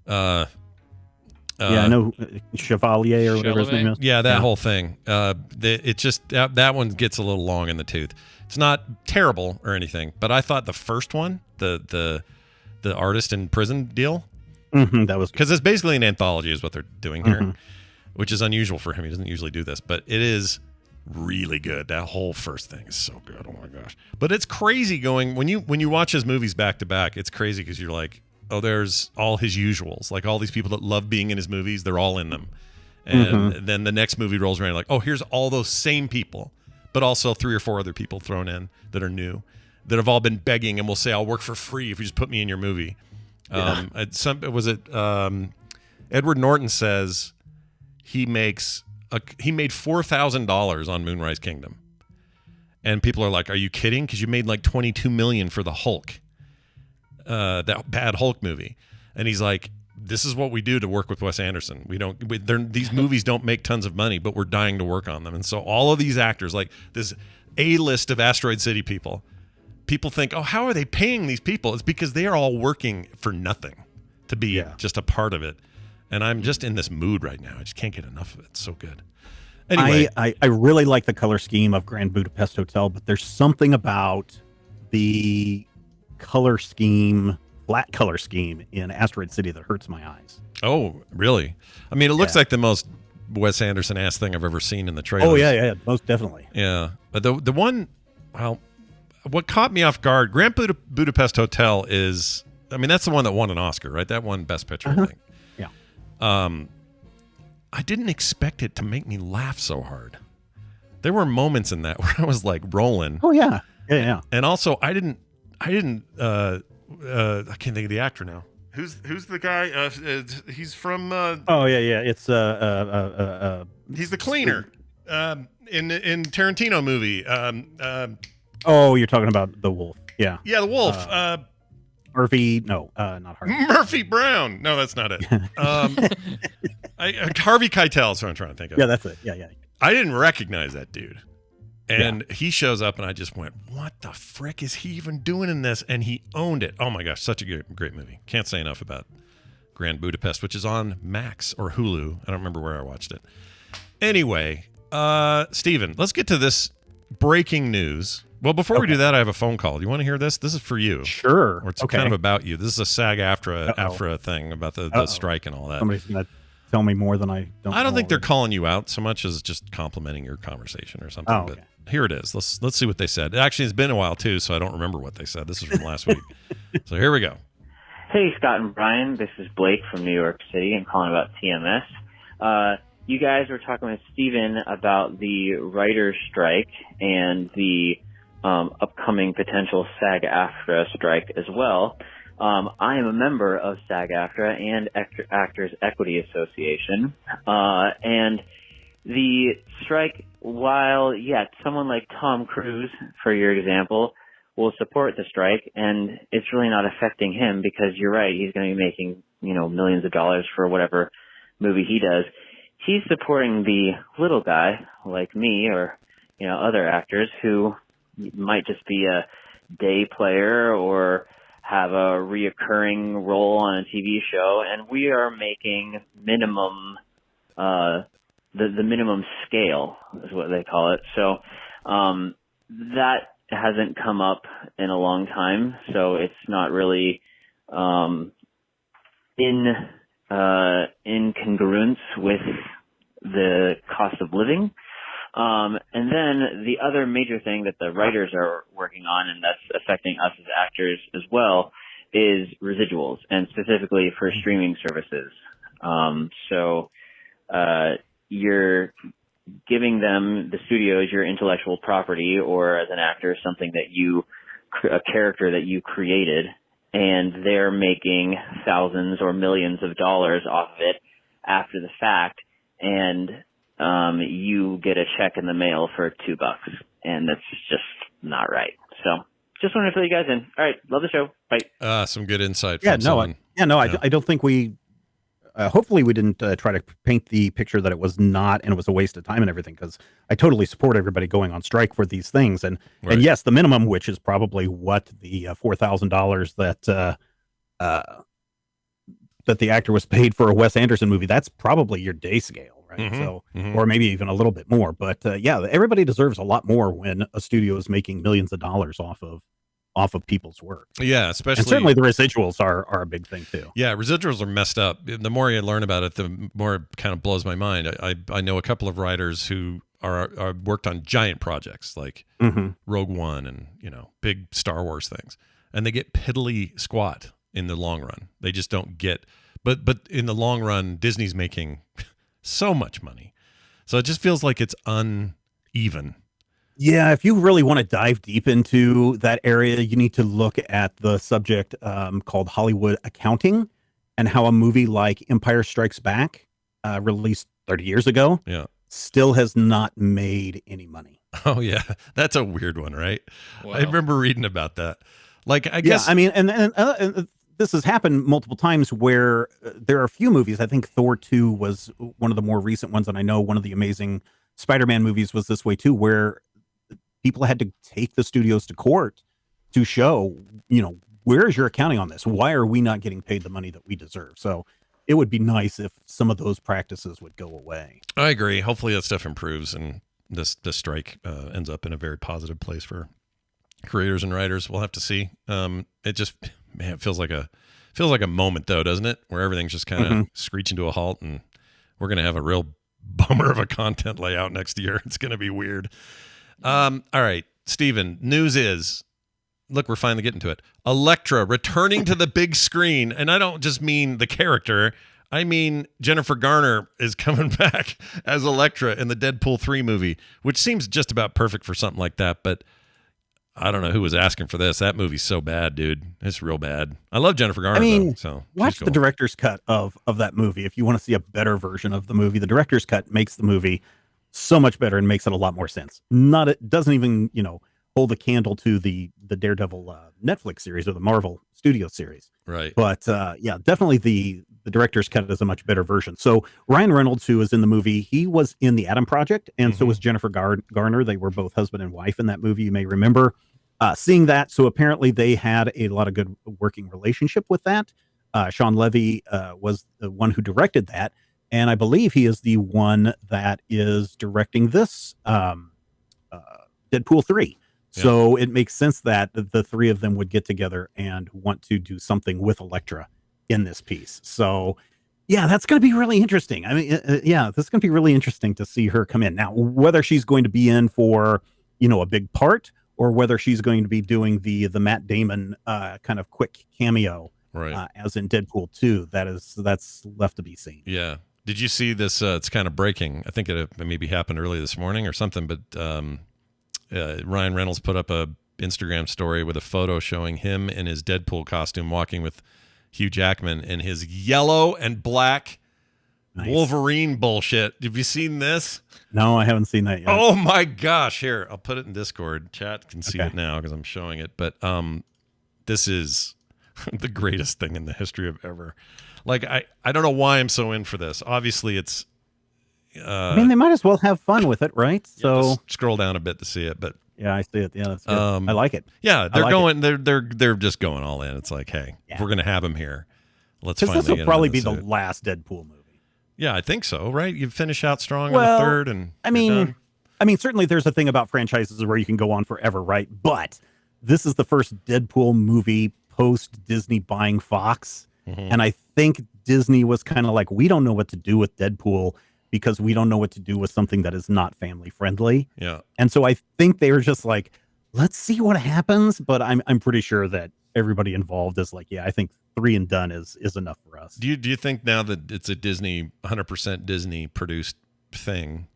I know Chevalier or whatever his name is. Yeah, that whole thing. It just that one gets a little long in the tooth. It's not terrible or anything, but I thought the first one, the artist in prison deal, that was because it's basically an anthology, is what they're doing here, which is unusual for him. He doesn't usually do this, but it is really good. That whole first thing is so good. Oh my gosh! But it's crazy going when you watch his movies back to back. It's crazy because you're like, oh, there's all his usuals, like all these people that love being in his movies. They're all in them, and then the next movie rolls around, like, oh, here's all those same people, but also 3 or 4 other people thrown in that are new, that have all been begging and will say, I'll work for free if you just put me in your movie. Yeah. Edward Norton says he made $4,000 on Moonrise Kingdom, and people are like, "Are you kidding?" Because you made like $22 million for the Hulk, that bad Hulk movie, and he's like, "This is what we do to work with Wes Anderson. These movies don't make tons of money, but we're dying to work on them." And so all of these actors, like this A-list of Asteroid City people think, "Oh, how are they paying these people?" It's because they are all working for nothing to be just a part of it. And I'm just in this mood right now. I just can't get enough of it. It's so good. Anyway, I really like the color scheme of Grand Budapest Hotel, but there's something about the color scheme, flat color scheme in Asteroid City that hurts my eyes. Oh, really? I mean, it looks like the most Wes Anderson-ass thing I've ever seen in the trailer. Oh, yeah, most definitely. Yeah. But the one, well, what caught me off guard, Grand Budapest Hotel is, I mean, that's the one that won an Oscar, right? That won Best Picture, I think. I didn't expect it to make me laugh so hard. There were moments in that where I was like rolling. Oh yeah. And also I didn't I can't think of the actor now. Who's the guy? He's from It's he's the cleaner. In Tarantino movie. You're talking about the wolf. Yeah. Yeah, the wolf. Murphy, no, not Harvey. Murphy Brown. No, that's not it. Harvey Keitel is what I'm trying to think of. Yeah, that's it. Yeah. I didn't recognize that dude. And he shows up and I just went, what the frick is he even doing in this? And he owned it. Oh my gosh, such a great movie. Can't say enough about Grand Budapest, which is on Max or Hulu. I don't remember where I watched it. Anyway, Steven, let's get to this breaking news. Well, before we do that, I have a phone call. Do you want to hear this? This is for you. Sure. Or it's kind of about you. This is a SAG-AFTRA thing about the strike and all that. Somebody's going to tell me more than I don't. I don't think they're calling you out so much as just complimenting your conversation or something. Oh, okay. But here it is. Let's see what they said. Actually, it's been a while too, so I don't remember what they said. This is from last week. So here we go. Hey, Scott and Brian. This is Blake from New York City. I'm calling about TMS. You guys were talking with Steven about the writer's strike and the upcoming potential SAG-AFTRA strike as well. I am a member of SAG-AFTRA and Actors Equity Association, and the strike, while, someone like Tom Cruise, for your example, will support the strike, and it's really not affecting him because you're right, he's going to be making, millions of dollars for whatever movie he does. He's supporting the little guy like me or, other actors who might just be a day player or have a reoccurring role on a TV show, and we are making minimum, the minimum scale is what they call it. So, that hasn't come up in a long time, so it's not really, in congruence with the cost of living. And then the other major thing that the writers are working on, and that's affecting us as actors as well, is residuals, and specifically for streaming services. So you're giving them, the studios, your intellectual property, or as an actor, something that a character that you created, and they're making thousands or millions of dollars off of it after the fact, and you get a check in the mail for $2, and that's just not right. So just wanted to fill you guys in. All right, love the show. Bye. Some good insight. Yeah, from someone. I don't think we. Hopefully, we didn't try to paint the picture that it was not, and it was a waste of time and everything. Because I totally support everybody going on strike for these things, and yes, the minimum, which is probably what the $4,000 that the actor was paid for a Wes Anderson movie. That's probably your day scale, right? Mm-hmm. So, or maybe even a little bit more. But everybody deserves a lot more when a studio is making millions of dollars off of people's work. Yeah, especially, and certainly the residuals are a big thing too. Yeah, residuals are messed up. The more you learn about it, the more it kind of blows my mind. I know a couple of writers who are worked on giant projects like Rogue One and big Star Wars things, and they get piddly squat in the long run. They just don't get. But in the long run, Disney's making so much money, so it just feels like it's uneven. Yeah, if you really want to dive deep into that area, you need to look at the subject called Hollywood accounting, and how a movie like Empire Strikes Back, released 30 years ago, still has not made any money. Oh yeah, that's a weird one, right? Wow. I remember reading about that. Like, I guess, I mean, and this has happened multiple times where there are a few movies. I think Thor 2 was one of the more recent ones, and I know one of the Amazing Spider-Man movies was this way too, where people had to take the studios to court to show, where is your accounting on this? Why are we not getting paid the money that we deserve? So it would be nice if some of those practices would go away. I agree. Hopefully that stuff improves and this strike ends up in a very positive place for creators and writers. We'll have to see. It just, man, it feels like a moment though, doesn't it? Where everything's just kind of screeching to a halt, and we're going to have a real bummer of a content layout next year. It's going to be weird. All right, Steven, news is, look, we're finally getting to it. Elektra returning to the big screen. And I don't just mean the character. I mean, Jennifer Garner is coming back as Elektra in the Deadpool 3 movie, which seems just about perfect for something like that. But I don't know who was asking for this. That movie's so bad, dude. It's real bad. I love Jennifer Garner, though. So watch cool. the director's cut of that movie. If you want to see a better version of the movie, the director's cut makes the movie so much better and makes it a lot more sense. It doesn't even, hold a candle to the Daredevil Netflix series or the Marvel Studio series. Right. But definitely the director's cut is a much better version. So Ryan Reynolds, who is in the movie, he was in the Adam Project, and so was Jennifer Garner. They were both husband and wife in that movie. You may remember seeing that. So apparently they had a lot of good working relationship with that. Sean Levy was the one who directed that. And I believe he is the one that is directing this Deadpool 3. Yeah. So it makes sense that the three of them would get together and want to do something with Elektra in this piece. So, yeah, that's going to be really interesting. I mean, that's going to be really interesting to see her come in. Now, whether she's going to be in for, a big part, or whether she's going to be doing the Matt Damon kind of quick cameo, right, as in Deadpool 2, that's left to be seen. Yeah. Did you see this? It's kind of breaking. I think it maybe happened early this morning or something, but Ryan Reynolds put up a Instagram story with a photo showing him in his Deadpool costume walking with Hugh Jackman in his yellow and black Wolverine bullshit. Have you seen this? No, I haven't seen that yet. Oh my gosh. Here, I'll put it in Discord. Chat can see it now because I'm showing it. But this is the greatest thing in the history of ever. Like, I don't know why I'm so in for this. Obviously, it's... I mean, they might as well have fun with it, right? So just scroll down a bit to see it, but... Yeah, I see it. Yeah, that's good. I like it. Yeah, they're just going all in. It's like, hey, if we're going to have him here, let's finally this will probably be the last Deadpool movie. Yeah, I think so, right? You finish out strong in the third, and I mean, certainly there's a thing about franchises where you can go on forever, right? But this is the first Deadpool movie post Disney buying Fox. And I think Disney was kind of like, we don't know what to do with Deadpool because we don't know what to do with something that is not family friendly. Yeah. And so I think they were just like, let's see what happens. But I'm pretty sure that everybody involved is like, yeah, I think 3 and done is enough for us. Do you think now that it's a 100% Disney produced thing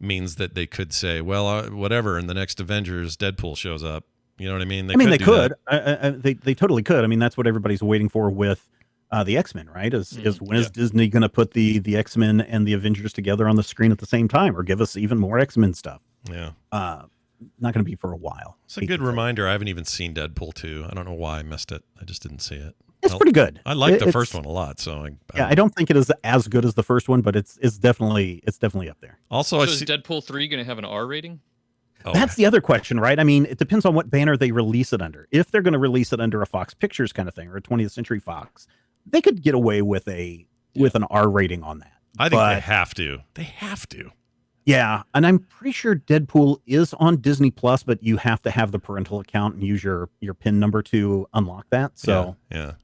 means that they could say, well, whatever, in the next Avengers, Deadpool shows up? You know what I mean? They could. They totally could. I mean, that's what everybody's waiting for with the X-Men, right? Is when is Disney going to put the X-Men and the Avengers together on the screen at the same time, or give us even more X-Men stuff? Yeah. Not going to be for a while. It's a good reminder. I haven't even seen Deadpool 2. I don't know why I missed it. I just didn't see it. It's pretty good. I like the first one a lot. So I don't think it is as good as the first one, but it's definitely up there. Also, is Deadpool 3 going to have an R rating? Oh, that's the other question, right? I mean, it depends on what banner they release it under. If they're going to release it under a Fox Pictures kind of thing, or a 20th Century Fox, they could get away with an R rating on that. I think they have to. They have to. Yeah, and I'm pretty sure Deadpool is on Disney Plus, but you have to have the parental account and use your PIN number to unlock that. So yeah.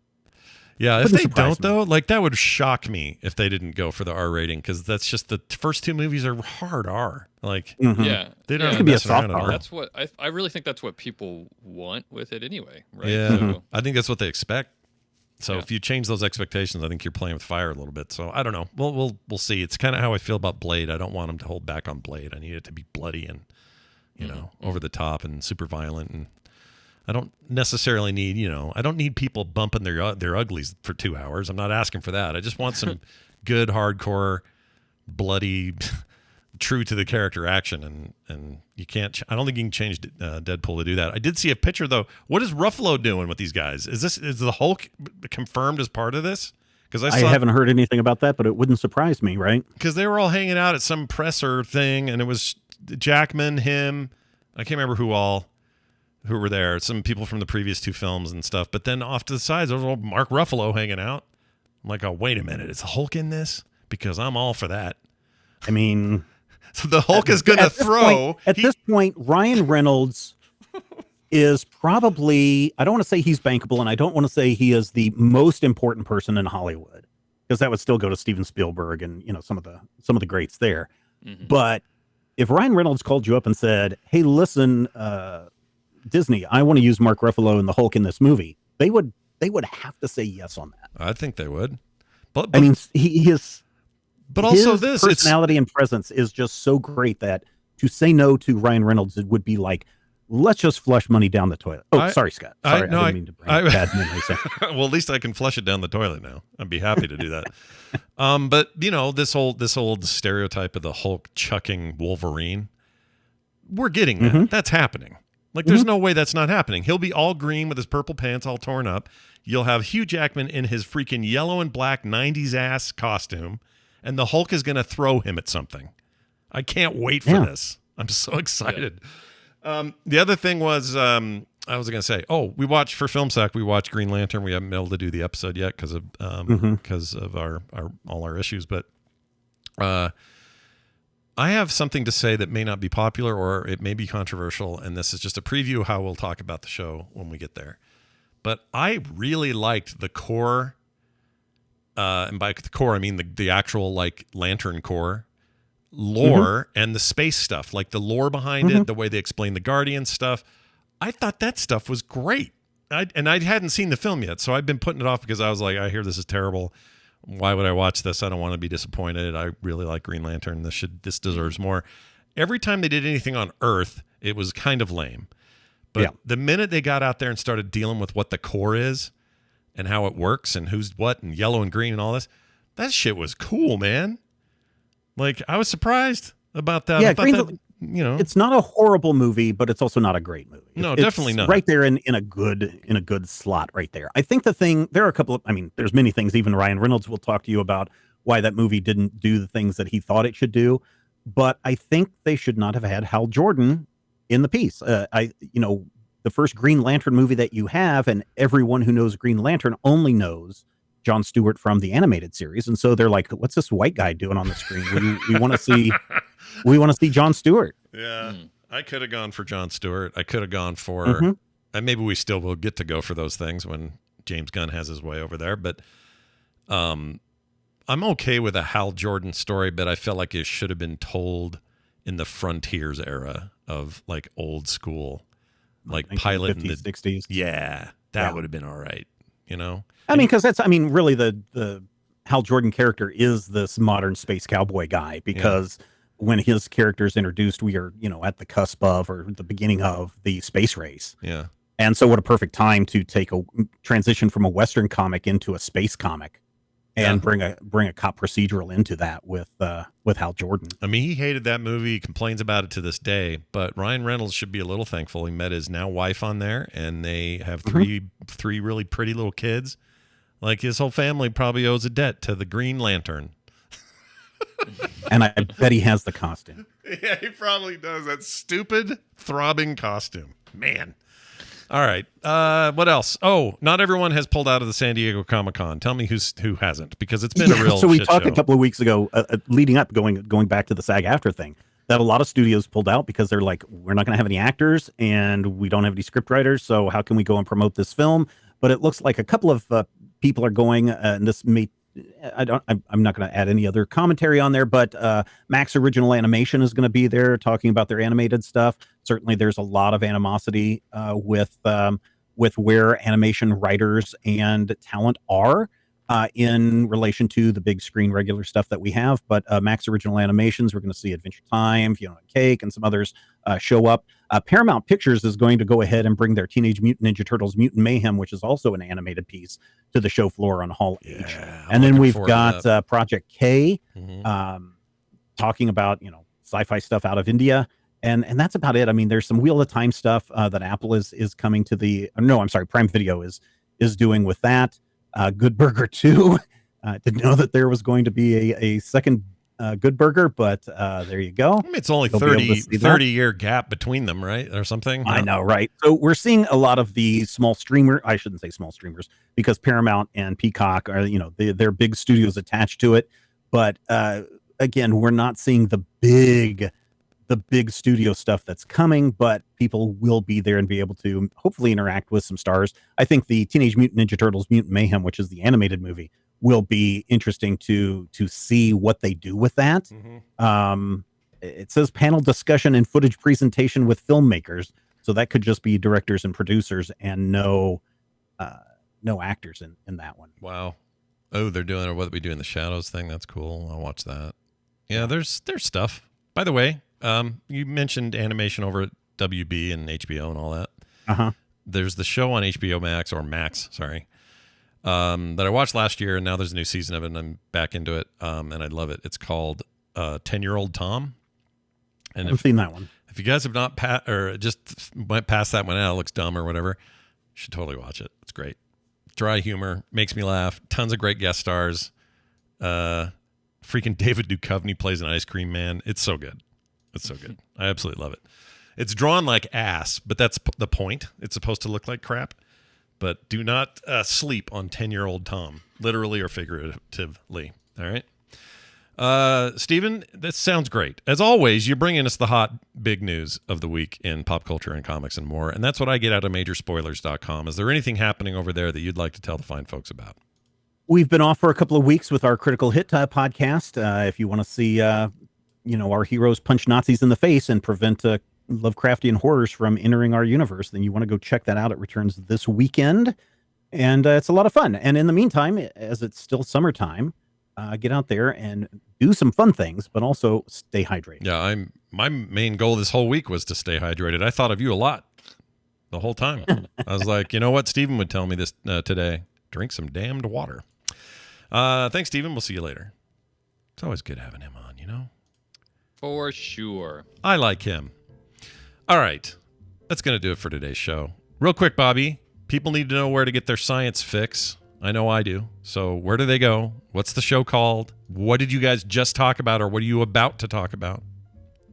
If they don't, though, like that would shock me if they didn't go for the R rating, because that's just the first 2 movies are hard R. Like, Yeah, they don't be a soft R. That's what I really think that's what people want with it anyway, right? Yeah, So, I think that's what they expect. So if you change those expectations, I think you're playing with fire a little bit. So I don't know. We'll see. It's kind of how I feel about Blade. I don't want them to hold back on Blade. I need it to be bloody and over the top and super violent. And I don't necessarily need I don't need people bumping their uglies for 2 hours. I'm not asking for that. I just want some good hardcore, bloody, true to the character action. And you can't. I don't think you can change Deadpool to do that. I did see a picture though. What is Ruffalo doing with these guys? Is the Hulk confirmed as part of this? Because I haven't heard anything about that, but it wouldn't surprise me, right? Because they were all hanging out at some presser thing, and it was Jackman, him. I can't remember who were there. Some people from the previous 2 films and stuff. But then off to the sides, there was old Mark Ruffalo hanging out. I'm like, oh, wait a minute, is Hulk in this? Because I'm all for that. I mean. So the Hulk is going to throw. At this point, Ryan Reynolds is probably, I don't want to say he's bankable, and I don't want to say he is the most important person in Hollywood, because that would still go to Steven Spielberg and some of the greats there. Mm-hmm. But if Ryan Reynolds called you up and said, "Hey, listen, Disney, I want to use Mark Ruffalo and the Hulk in this movie," they would have to say yes on that. I think they would. But I mean, he is. But also his personality and presence is just so great that to say no to Ryan Reynolds, it would be like, let's just flush money down the toilet. Oh, sorry, Scott. Sorry, I didn't mean to bring bad memories. Well, at least I can flush it down the toilet now. I'd be happy to do that. But this old stereotype of the Hulk chucking Wolverine, we're getting that. Mm-hmm. That's happening. Like, there's no way that's not happening. He'll be all green with his purple pants all torn up. You'll have Hugh Jackman in his freaking yellow and black 90s ass costume, and the Hulk is going to throw him at something. I can't wait for this. I'm so excited. Yeah. The other thing was, I was going to say, we watched for Film Sack, we watched Green Lantern. We haven't been able to do the episode yet because of our all our issues. But I have something to say that may not be popular, or it may be controversial, and this is just a preview of how we'll talk about the show when we get there. But I really liked the core, and by the core I mean the actual like Lantern Corps lore and the space stuff, like the lore behind it, the way they explain the Guardian stuff. I thought that stuff was great. I hadn't seen the film yet, so I've been putting it off because I was like, I hear this is terrible. Why would I watch this? I don't want to be disappointed. I really like Green Lantern. This deserves more. Every time they did anything on Earth, it was kind of lame. But the minute they got out there and started dealing with what the core is and how it works and who's what and yellow and green and all this, that shit was cool, man. Like, I was surprised about that. Yeah, it's not a horrible movie, but it's also not a great movie. No, definitely not. Right there in a good slot right there. I think there are a couple of, there's many things, even Ryan Reynolds will talk to you about why that movie didn't do the things that he thought it should do. But I think they should not have had Hal Jordan in the piece. The first Green Lantern movie that you have, and everyone who knows Green Lantern only knows Jon Stewart from the animated series, and so they're like, "What's this white guy doing on the screen? We want to see Jon Stewart." Yeah, I could have gone for Jon Stewart. I could have gone for, and maybe we still will get to go for those things when James Gunn has his way over there. But I'm okay with a Hal Jordan story, but I felt like it should have been told in the Frontiers era of like old school, like pilot in the 60s. Yeah, that would have been all right. you know? I mean, because really the Hal Jordan character is this modern space cowboy guy, because when his character is introduced, we are, at the cusp of, or the beginning of, the space race. Yeah. And so what a perfect time to take a transition from a Western comic into a space comic and bring a cop procedural into that with Hal Jordan. I mean, he hated that movie, complains about it to this day, but Ryan Reynolds should be a little thankful. He met his now wife on there, and they have three really pretty little kids. Like, his whole family probably owes a debt to the Green Lantern. And I bet he has the costume. Yeah, he probably does. That stupid, throbbing costume. Man. All right. What else? Oh, not everyone has pulled out of the San Diego Comic-Con. Tell me who hasn't, because it's been a real So we shit talked show. a couple of weeks ago, leading up, going back to the SAG-AFTRA thing, that a lot of studios pulled out because they're like, we're not going to have any actors and we don't have any script writers, so how can we go and promote this film? But it looks like a couple of people are going, and this may, I'm not going to add any other commentary on there, but Max Original Animation is going to be there talking about their animated stuff. Certainly there's a lot of animosity with where animation writers and talent are in relation to the big screen regular stuff that we have. But Max Original Animations, we're going to see Adventure Time, Fiona and Cake, and some others show up. Paramount Pictures is going to go ahead and bring their Teenage Mutant Ninja Turtles Mutant Mayhem, which is also an animated piece, to the show floor on Hall H. And then we've got Project K talking about, sci-fi stuff out of India. And that's about it. I mean, there's some Wheel of Time stuff that Apple is coming to Prime Video is doing with that. Good Burger 2. Didn't know that there was going to be a second Good Burger, but there you go. I mean, it's only 30-year gap between them, right? Or something. I know, right? So we're seeing a lot of the small streamer. I shouldn't say small streamers, because Paramount and Peacock are, they're big studios attached to it. But again, we're not seeing the big studio stuff that's coming, but people will be there and be able to hopefully interact with some stars. I think the Teenage Mutant Ninja Turtles Mutant Mayhem, which is the animated movie, will be interesting to see what they do with that. It says panel discussion and footage presentation with filmmakers, so that could just be directors and producers and no actors in that one. Wow. Oh, they're doing what we do in the shadows thing. That's cool. I'll watch that. Yeah, there's stuff. By the way, you mentioned animation over at WB and HBO and all that. There's the show on HBO Max, sorry, that I watched last year, and now there's a new season of it, and I'm back into it, and I love it. It's called 10-Year-Old Tom. And I've seen that one. If you guys have not just went past that one, it looks dumb or whatever, you should totally watch it. It's great. Dry humor, makes me laugh. Tons of great guest stars. Freaking David Duchovny plays an ice cream man. It's so good. It's so good. I absolutely love it. It's drawn like ass, but that's the point. It's supposed to look like crap. But do not sleep on 10-Year-Old Tom, literally or figuratively. All right. Steven, that sounds great. As always, you're bringing us the hot, big news of the week in pop culture and comics and more. And that's what I get out of majorspoilers.com. Is there anything happening over there that you'd like to tell the fine folks about? We've been off for a couple of weeks with our Critical Hit podcast. If you want to see, our heroes punch Nazis in the face and prevent Lovecraftian horrors from entering our universe, then you want to go check that out. It returns this weekend, and it's a lot of fun. And in the meantime, as it's still summertime, get out there and do some fun things, but also stay hydrated. Yeah, my main goal this whole week was to stay hydrated. I thought of you a lot the whole time. I was like, you know what? Steven would tell me this today. Drink some damned water. Thanks, Steven. We'll see you later. It's always good having him on, For sure. I like him. All right. That's going to do it for today's show. Real quick, Bobby. People need to know where to get their science fix. I know I do. So where do they go? What's the show called? What did you guys just talk about, or what are you about to talk about?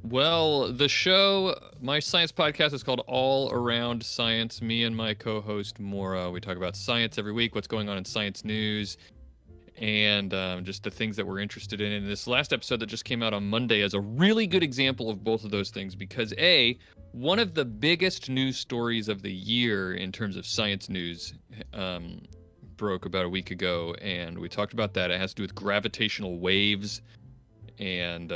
Well, the show, my science podcast is called All Around Science. Me and my co-host, Maura, we talk about science every week, what's going on in science news, and just the things that we're interested in. And this last episode that just came out on Monday is a really good example of both of those things, because one of the biggest news stories of the year in terms of science news broke about a week ago, and we talked about that. It has to do with gravitational waves and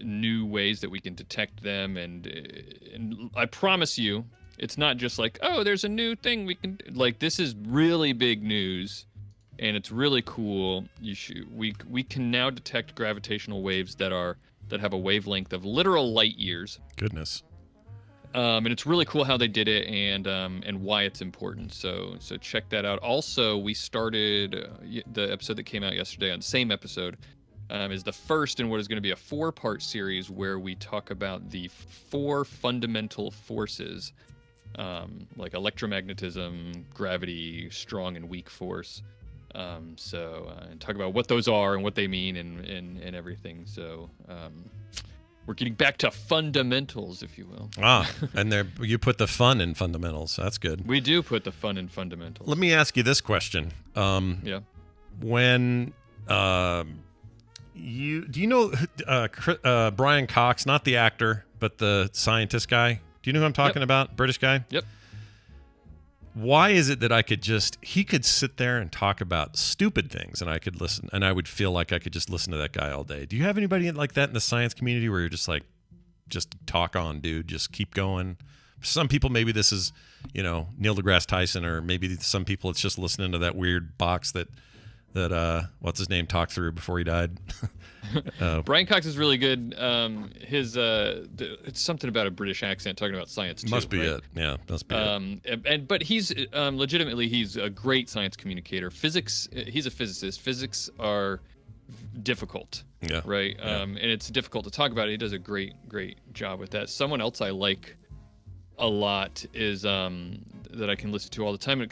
new ways that we can detect them. And I promise you, It's not just like, oh, there's a new thing we can do. Like, this is really big news, and it's really cool. We can now detect gravitational waves that have a wavelength of literal light years. Goodness. And it's really cool how they did it and why it's important. So check that out. Also, we started the episode that came out yesterday on same episode is the first in what is going to be a 4-part series where we talk about the 4 fundamental forces, like electromagnetism, gravity, strong and weak force. And talk about what those are and what they mean and everything. So we're getting back to fundamentals, if you will. And there you put the fun in fundamentals. That's good. We do put the fun in fundamentals. Let me ask you this question. Yeah. When do you know Brian Cox, not the actor, but the scientist guy? Do you know who I'm talking about? British guy? Yep. Why is it that he could sit there and talk about stupid things and I could listen and I would feel like I could just listen to that guy all day? Do you have anybody like that in the science community where you're just like, just talk on, dude, just keep going? Some people, maybe this is, Neil deGrasse Tyson, or maybe some people it's just listening to that weird box that what's his name talked through before he died. Brian Cox is really good. It's something about a British accent talking about science too. Must be right? it. Yeah, must be it. But he's legitimately he's a great science communicator. Physics. He's a physicist. Physics are difficult. Yeah. Right. Yeah. And it's difficult to talk about. He does a great job with that. Someone else I like a lot is that I can listen to all the time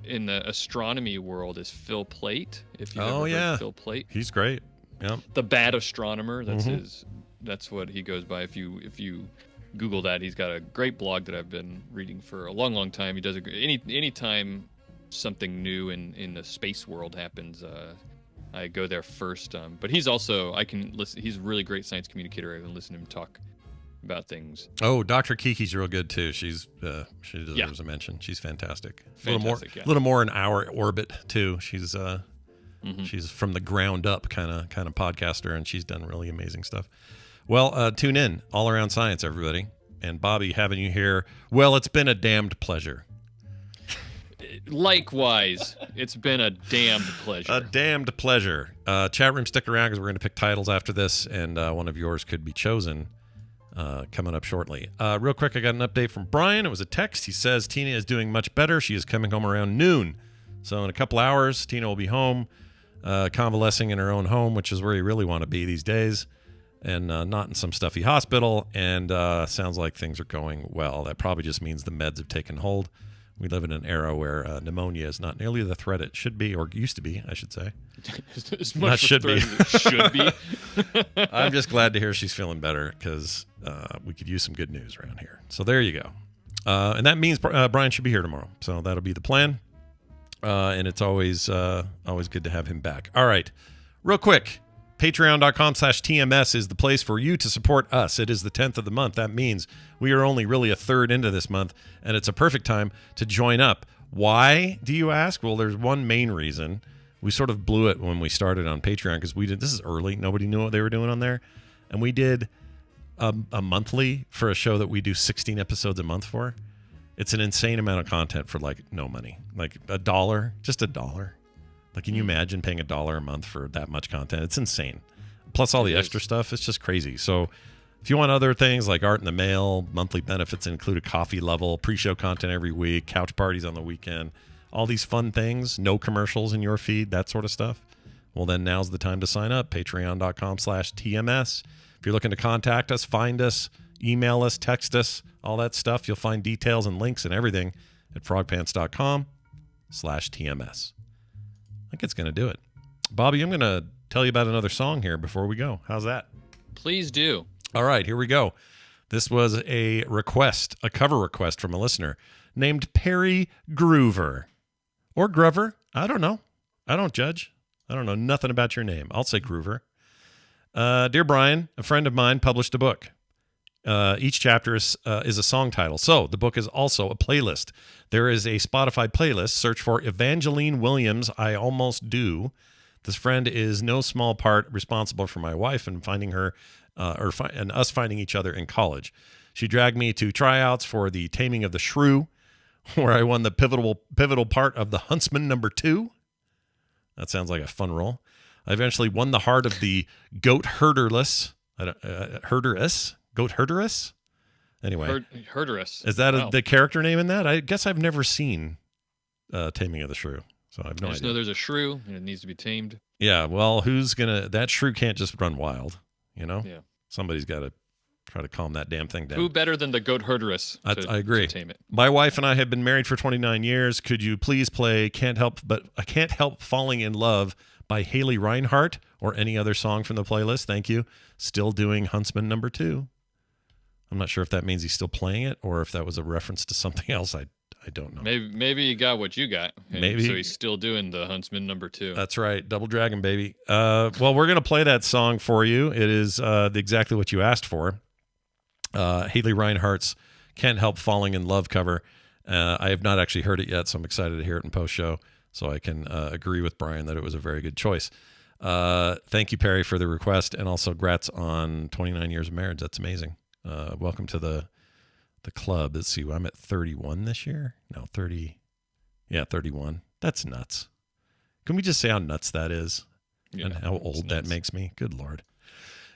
in the astronomy world is Phil Plait. If you've ever heard Phil Plait, he's great. Yeah, the bad astronomer. That's that's what he goes by. If you Google that, he's got a great blog that I've been reading for a long time. He does anytime something new in the space world happens, I go there first. But he's also I can listen. He's a really great science communicator. I can listen to him talk about things. Oh, Dr. Kiki's real good too. She deserves a mention. She's fantastic. Fantastic, a little more in our orbit too. She's she's from the ground up kind of podcaster, and she's done really amazing stuff. Well, tune in, All Around Science, everybody. And Bobby, having you here, well, it's been a damned pleasure. Likewise, it's been a damned pleasure. A damned pleasure. Chat room, stick around because we're going to pick titles after this, and one of yours could be chosen. Coming up shortly. Real quick, I got an update from Brian. It was a text. He says Tina is doing much better. She is coming home around noon. So in a couple hours, Tina will be home, convalescing in her own home, which is where you really want to be these days, and not in some stuffy hospital. And sounds like things are going well. That probably just means the meds have taken hold. We live in an era where pneumonia is not nearly the threat it should be, or used to be, I should say. As much not should be. As it should be. I'm just glad to hear she's feeling better because we could use some good news around here. So there you go. And that means Brian should be here tomorrow. So that'll be the plan. And it's always good to have him back. All right. Real quick. Patreon.com/TMS is the place for you to support us. It is the 10th of the month. That means we are only really a third into this month, and it's a perfect time to join up. Why, do you ask? Well, there's one main reason. We sort of blew it when we started on Patreon because this is early. Nobody knew what they were doing on there. And we did a monthly for a show that we do 16 episodes a month for. It's an insane amount of content for like no money. Like $1, just $1. Like, can you imagine paying $1 a month for that much content? It's insane. Plus all the extra stuff. It's just crazy. So if you want other things like art in the mail, monthly benefits include a coffee level, pre-show content every week, couch parties on the weekend, all these fun things, no commercials in your feed, that sort of stuff. Well, then now's the time to sign up. Patreon.com/TMS. If you're looking to contact us, find us, email us, text us, all that stuff. You'll find details and links and everything at frogpants.com/TMS. I think it's going to do it. Bobby, I'm going to tell you about another song here before we go. How's that? Please do. All right, here we go. This was a request, a cover request from a listener named Perry Groover. Or Grover. I don't know. I don't judge. I don't know nothing about your name. I'll say Groover. Dear Brian, a friend of mine published a book. Each chapter is a song title. So the book is also a playlist. There is a Spotify playlist. Search for Evangeline Williams, I Almost Do. This friend is no small part responsible for my wife and finding her, and us finding each other in college. She dragged me to tryouts for the Taming of the Shrew, where I won the pivotal part of the Huntsman number 2. That sounds like a fun role. I eventually won the heart of the goat herderless. Goat herderess? Anyway. Herderess. Is that the character name in that? I guess I've never seen Taming of the Shrew, so I have no idea. I just know there's a shrew and it needs to be tamed. Yeah, well, that shrew can't just run wild, you know? Yeah. Somebody's got to try to calm that damn thing down. Who better than the goat herderess I agree. to tame it? My wife and I have been married for 29 years. Could you please play I Can't Help Falling in Love by Haley Reinhart or any other song from the playlist? Thank you. Still doing Huntsman number 2. I'm not sure if that means he's still playing it or if that was a reference to something else. I don't know. Maybe you got what you got. Maybe. So he's still doing the Huntsman number 2. That's right. Double Dragon, baby. Well, we're going to play that song for you. It is exactly what you asked for. Haley Reinhart's Can't Help Falling in Love cover. I have not actually heard it yet, so I'm excited to hear it in post-show so I can agree with Brian that it was a very good choice. Thank you, Perry, for the request, and also grats on 29 years of marriage. That's amazing. Welcome to the club. Let's see, I'm at 31 this year. No, 30. Yeah, 31. That's nuts. Can we just say how nuts that is? Yeah, and how old that makes me? Good Lord.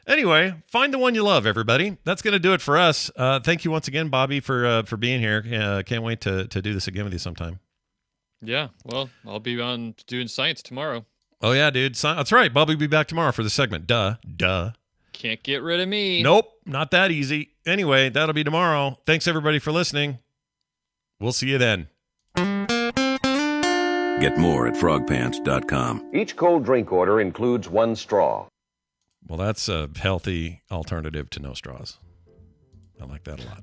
Anyway, find the one you love, everybody. That's going to do it for us. Thank you once again, Bobby, for being here. Can't wait to do this again with you sometime. Yeah, well, I'll be on doing science tomorrow. Oh, yeah, dude. That's right. Bobby will be back tomorrow for the segment. Duh. Can't get rid of me. Nope, not that easy. Anyway, that'll be tomorrow. Thanks, everybody, for listening. We'll see you then. Get more at frogpants.com. Each cold drink order includes 1 straw. Well, that's a healthy alternative to no straws. I like that a lot.